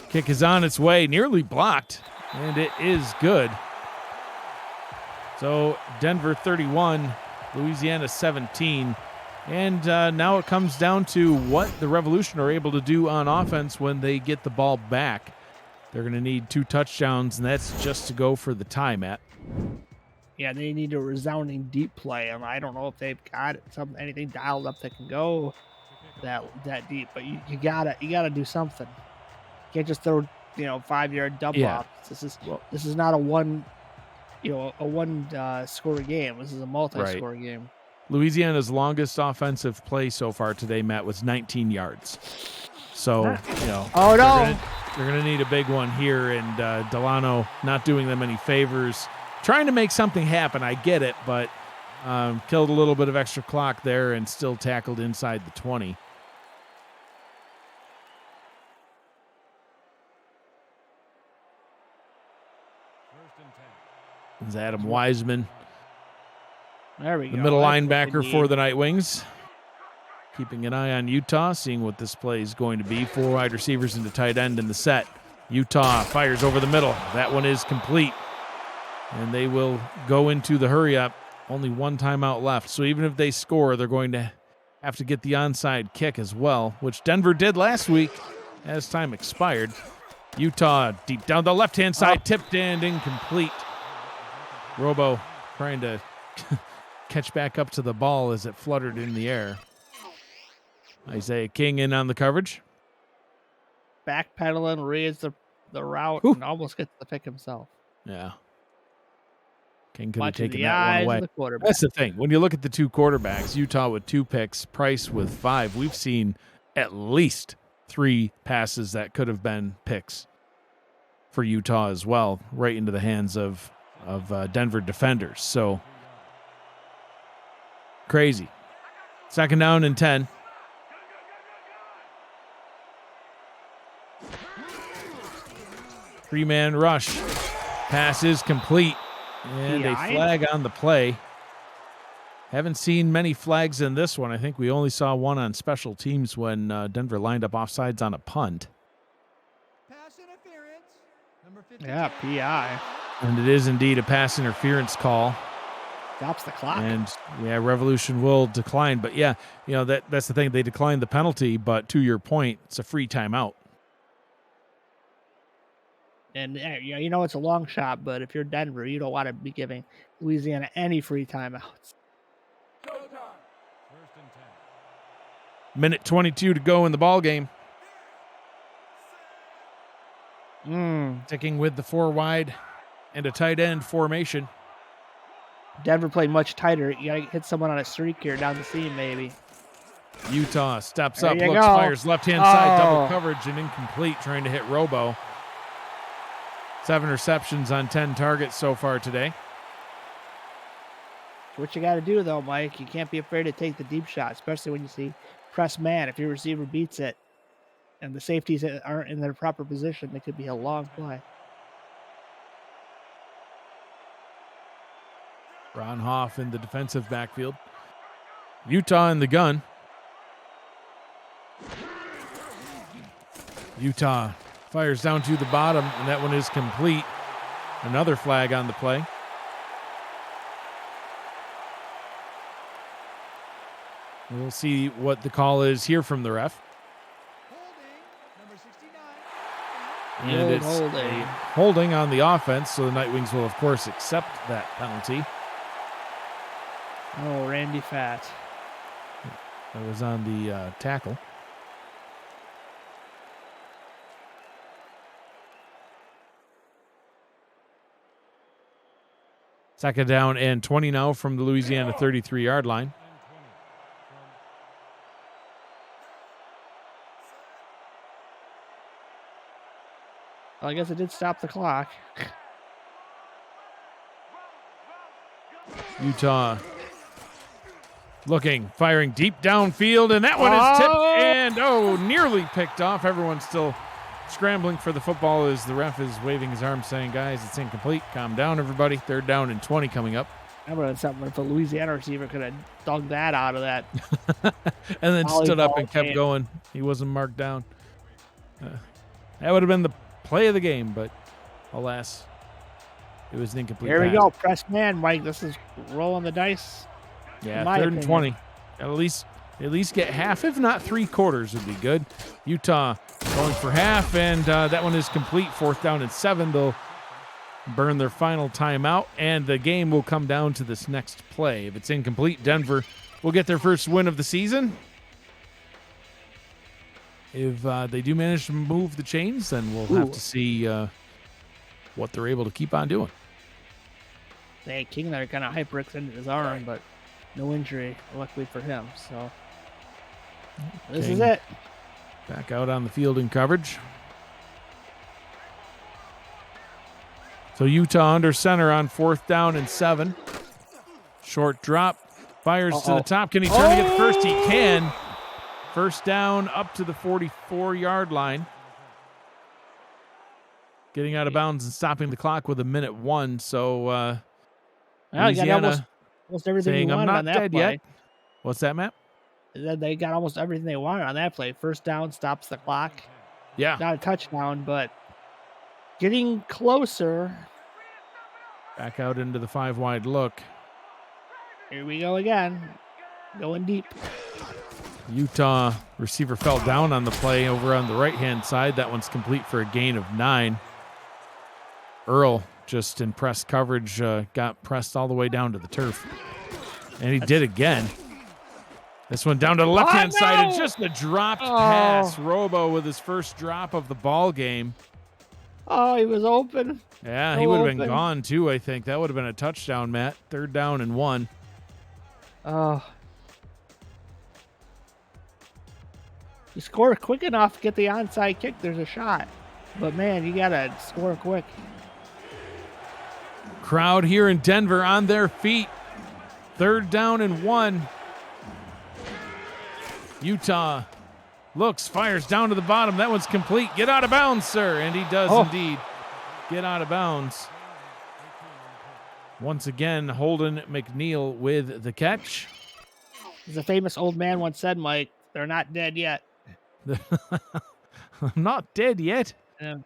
Kick is on its way, nearly blocked, and it is good. So Denver 31, Louisiana 17. And now it comes down to what the Revolution are able to do on offense when they get the ball back. They're going to need 2 touchdowns, and that's just to go for the tie, Matt. Yeah, they need a resounding deep play, and I don't know if they've got anything dialed up that can go that deep. But you gotta do something. You can't just throw 5-yard dump offs. This is not a one score game. This is a multi-score game. Louisiana's longest offensive play so far today, Matt, was 19 yards. So, oh no. They're going to need a big one here, and Delano not doing them any favors. Trying to make something happen, I get it, but killed a little bit of extra clock there and still tackled inside the 20. It's Adam Wiseman, there we go. The middle linebacker for the Nightwings. Keeping an eye on Utah, seeing what this play is going to be. 4 wide receivers into tight end in the set. Utah fires over the middle. That one is complete. And they will go into the hurry-up. Only 1 timeout left. So even if they score, they're going to have to get the onside kick as well, which Denver did last week as time expired. Utah deep down the left-hand side, tipped and incomplete. Robo trying to catch back up to the ball as it fluttered in the air. Isaiah King in on the coverage. Backpedaling, reads the route, and almost gets the pick himself. Yeah. King could have Watching taken the that one eyes of away. the That's the thing. When you look at the 2 quarterbacks, Utah with 2 picks, Price with 5, we've seen at least 3 passes that could have been picks for Utah as well, right into the hands of Denver defenders. So, crazy. Second down and 10. Three-man rush. Pass is complete. And a PI? flag on the play. Haven't seen many flags in this one. I think we only saw one on special teams when Denver lined up offsides on a punt. Pass interference. Number 52. Yeah, PI. And it is indeed a pass interference call. Stops the clock. And yeah, Revolution will decline. But yeah, you know, that's the thing. They declined the penalty, but to your point, it's a free timeout. And yeah, you know it's a long shot, but if you're Denver, you don't want to be giving Louisiana any free timeouts. Minute 22 to go in the ball game. Sticking with the 4 wide and a tight end formation. Denver played much tighter. You got to hit someone on a streak here down the seam, maybe. Utah steps There up, you looks, go. fires left-hand side, double Oh. coverage and incomplete, trying to hit Robo. 7 receptions on 10 targets so far today. What you got to do, though, Mike, you can't be afraid to take the deep shot, especially when you see press man. If your receiver beats it and the safeties aren't in their proper position, it could be a long play. Ron Hoff in the defensive backfield. Utah in the gun. Utah fires down to the bottom, and that one is complete. Another flag on the play. We'll see what the call is here from the ref. Holding. Number 69. And it's Holding. a holding on the offense, so the Nightwings will, of course, accept that penalty. Oh, Randy Fat. That was on the tackle. Second down and 20 now from the Louisiana 33-yard line. Well, I guess it did stop the clock. Utah looking, firing deep downfield, and that one is tipped and, nearly picked off. Everyone's still scrambling for the football as the ref is waving his arm saying, guys, it's incomplete. Calm down, everybody. 3rd down and 20 coming up. I would have something if a Louisiana receiver could have dug that out of that. And then stood up Volleyball and kept game. going. He wasn't marked down. That would have been the play of the game, but alas, it was an incomplete Here we pass. go. Press man, Mike. This is rolling the dice. Yeah, in my 3rd and opinion. 20. At least get half, if not 3/4 would be good. Utah going for half, and that one is complete. 4th down and 7. They'll burn their final timeout, and the game will come down to this next play. If it's incomplete, Denver will get their first win of the season. If they do manage to move the chains, then we'll have to see what they're able to keep on doing. Hey, King there kind of hyperextended his arm, but no injury, luckily for him. So this is King it. back out on the field in coverage. So Utah under center on 4th down and 7. Short drop, fires to the top. Can he turn to get the first? He can. First down up to the 44-yard line. Getting out of bounds and stopping the clock with 1:01. So Well, you got Louisiana almost everything saying, you I'm wanted not on that dead play. yet. What's that, Matt? They got almost everything they wanted on that play. First down, stops the clock. Yeah. Not a touchdown, but getting closer. Back out into the 5 wide look. Here we go again. Going deep. Utah receiver fell down on the play over on the right-hand side. That one's complete for a gain of 9. Earl, just in press coverage, got pressed all the way down to the turf. And he did again. This one down to the left-hand side, and just a dropped pass. Robo with his first drop of the ball game. Oh, he was open. Yeah, So he would have been open. gone too, I think. That would have been a touchdown, Matt. 3rd down and 1. Oh. You score quick enough, get the onside kick, there's a shot. But, man, you got to score quick. Crowd here in Denver on their feet. 3rd down and 1. Utah looks, fires down to the bottom. That one's complete. Get out of bounds, sir. And he does indeed get out of bounds. Once again, Holden McNeil with the catch. As a famous old man once said, Mike, they're not dead yet. Not dead yet. Yeah.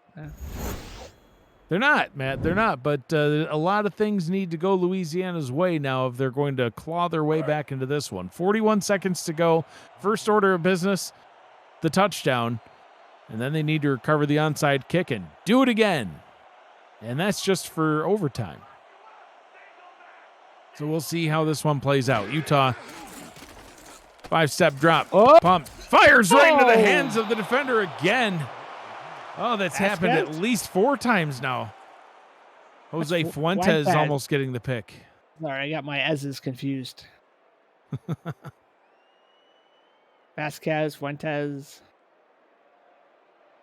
They're not, Matt. They're not. But a lot of things need to go Louisiana's way now if they're going to claw their way back into this one. 41 seconds to go. First order of business, the touchdown. And then they need to recover the onside kick and do it again. And that's just for overtime. So we'll see how this one plays out. Utah, 5-step drop. Oh. Pump. Fires right into the hands of the defender again. Oh, that's happened at least 4 times now. Jose Fuentes almost getting the pick. Sorry, I got my S's confused. Vasquez, Fuentes.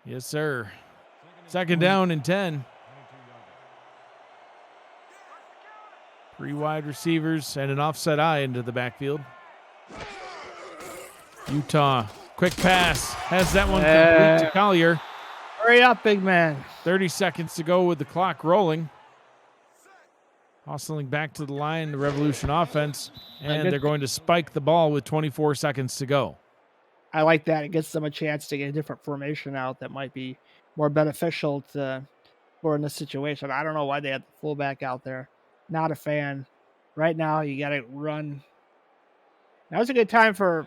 Yes, sir. Second down and 10. 3 wide receivers and an offset eye into the backfield. Utah, quick pass. Has that one complete to Collier. Hurry up, big man. 30 seconds to go with the clock rolling. Hustling back to the line, the Revolution offense. And they're going to spike the ball with 24 seconds to go. I like that. It gives them a chance to get a different formation out that might be more beneficial for in this situation. I don't know why they had the fullback out there. Not a fan. Right now, you got to run. That was a good time for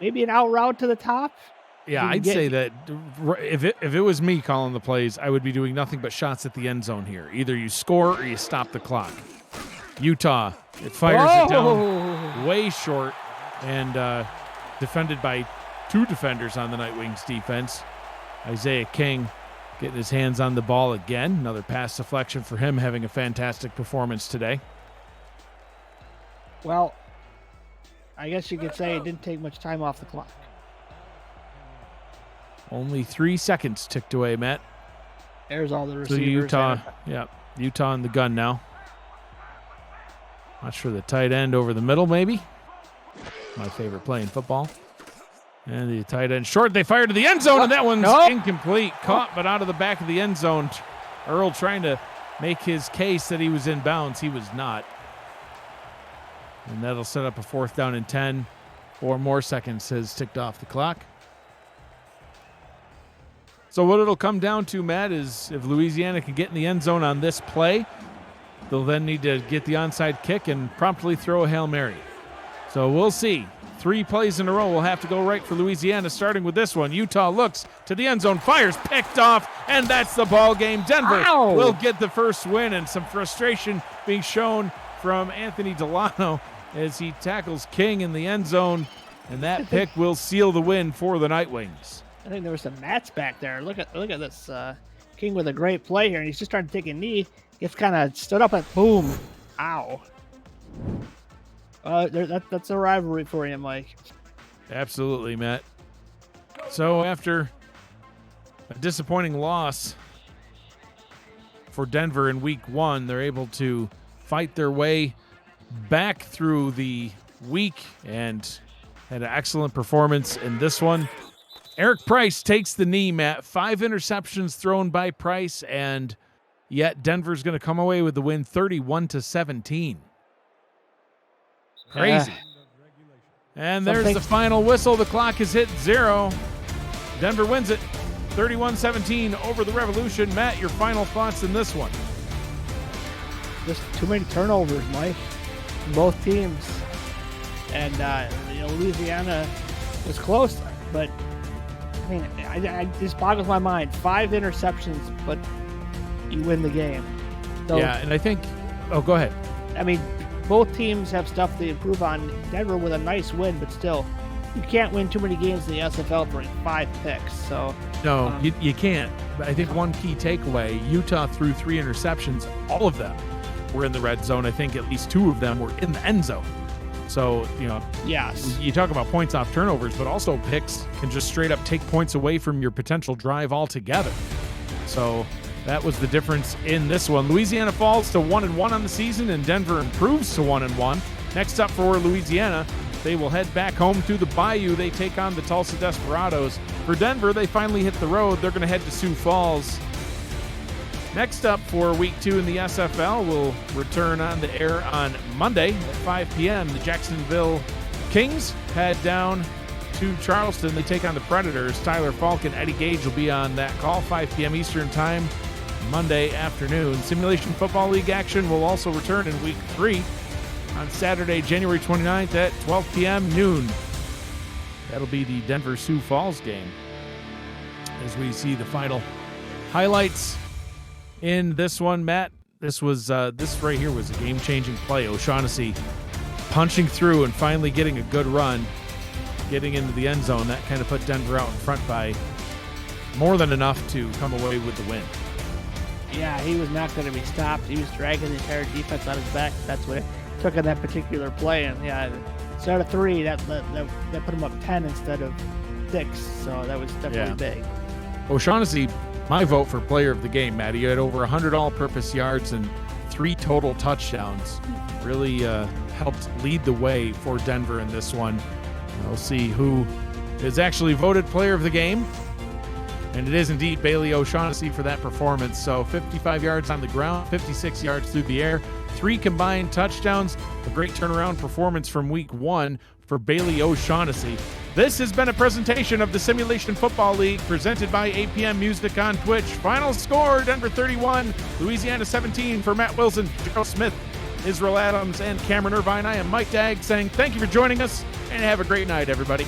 maybe an out route to the top. Yeah, I'd say that if it was me calling the plays, I would be doing nothing but shots at the end zone here. Either you score or you stop the clock. Utah, it fires it down way short and defended by 2 defenders on the Night Wings defense. Isaiah King getting his hands on the ball again. Another pass deflection for him, having a fantastic performance today. Well, I guess you could say it didn't take much time off the clock. Only 3 seconds ticked away, Matt. There's all the receivers. So Utah in the gun now. Not sure the tight end over the middle, maybe. My favorite play in football. And the tight end short. They fire to the end zone, and that one's incomplete. Caught, but out of the back of the end zone. Earl trying to make his case that he was in bounds. He was not. And that'll set up a 4th down and 10. 4 more seconds has ticked off the clock. So what it'll come down to, Matt, is if Louisiana can get in the end zone on this play, they'll then need to get the onside kick and promptly throw a Hail Mary. So we'll see. 3 plays in a row will have to go right for Louisiana, starting with this one. Utah looks to the end zone, fires, picked off, and that's the ball game. Denver will get the first win, and some frustration being shown from Anthony Delano as he tackles King in the end zone, and that pick will seal the win for the Night Wings. I think there were some mats back there. Look at this King with a great play here, and he's just trying to take a knee. Gets kind of stood up and boom. Ow. That's a rivalry for you, Mike. Absolutely, Matt. So after a disappointing loss for Denver in week 1, they're able to fight their way back through the week and had an excellent performance in this one. Eric Price takes the knee, Matt. 5 interceptions thrown by Price, and yet Denver's going to come away with the win 31-17. Crazy. And there's the final whistle. The clock has hit 0. Denver wins it 31-17 over the Revolution. Matt, your final thoughts in this one? Just too many turnovers, Mike. Both teams. And Louisiana was close, but I mean, I just boggles my mind. 5 interceptions, but you win the game. So, yeah, and I think go ahead. I mean, both teams have stuff to improve on. Denver with a nice win, but still, you can't win too many games in the SFL for 5 picks. So no, you can't. But I think one key takeaway: Utah threw 3 interceptions. All of them were in the red zone. I think at least 2 of them were in the end zone. So yes, you talk about points off turnovers, but also picks can just straight up take points away from your potential drive altogether. So that was the difference in this one. Louisiana falls to 1-1 on the season, and Denver improves to 1-1. Next up for Louisiana, they will head back home through the Bayou. They take on the Tulsa Desperados. For Denver, they finally hit the road. They're going to head to Sioux Falls. Next up for week 2 in the SFL, will return on the air on Monday at 5 p.m. The Jacksonville Kings head down to Charleston. They take on the Predators. Tyler Falk and Eddie Gage will be on that call, 5 p.m. Eastern Time, Monday afternoon. Simulation Football League action will also return in week 3 on Saturday, January 29th at 12 p.m. noon. That'll be the Denver-Sioux Falls game. As we see the final highlights in this one, Matt, this right here was a game-changing play. O'Shaughnessy punching through and finally getting a good run, getting into the end zone. That kind of put Denver out in front by more than enough to come away with the win. Yeah, he was not going to be stopped. He was dragging the entire defense on his back. That's what it took on that particular play. And yeah, instead of 3, that put him up 10 instead of 6. So that was definitely big. O'Shaughnessy, my vote for player of the game, Matt. He had over 100 all-purpose yards and 3 total touchdowns. Really helped lead the way for Denver in this one. We'll see who is actually voted player of the game. And it is indeed Bailey O'Shaughnessy for that performance. So 55 yards on the ground, 56 yards through the air, 3 combined touchdowns. A great turnaround performance from week 1 for Bailey O'Shaughnessy. This has been a presentation of the Simulation Football League presented by APM Music on Twitch. Final score, Denver 31, Louisiana 17. For Matt Wilson, Joe Smith, Israel Adams, and Cameron Irvine, I am Mike Dagg saying thank you for joining us and have a great night, everybody.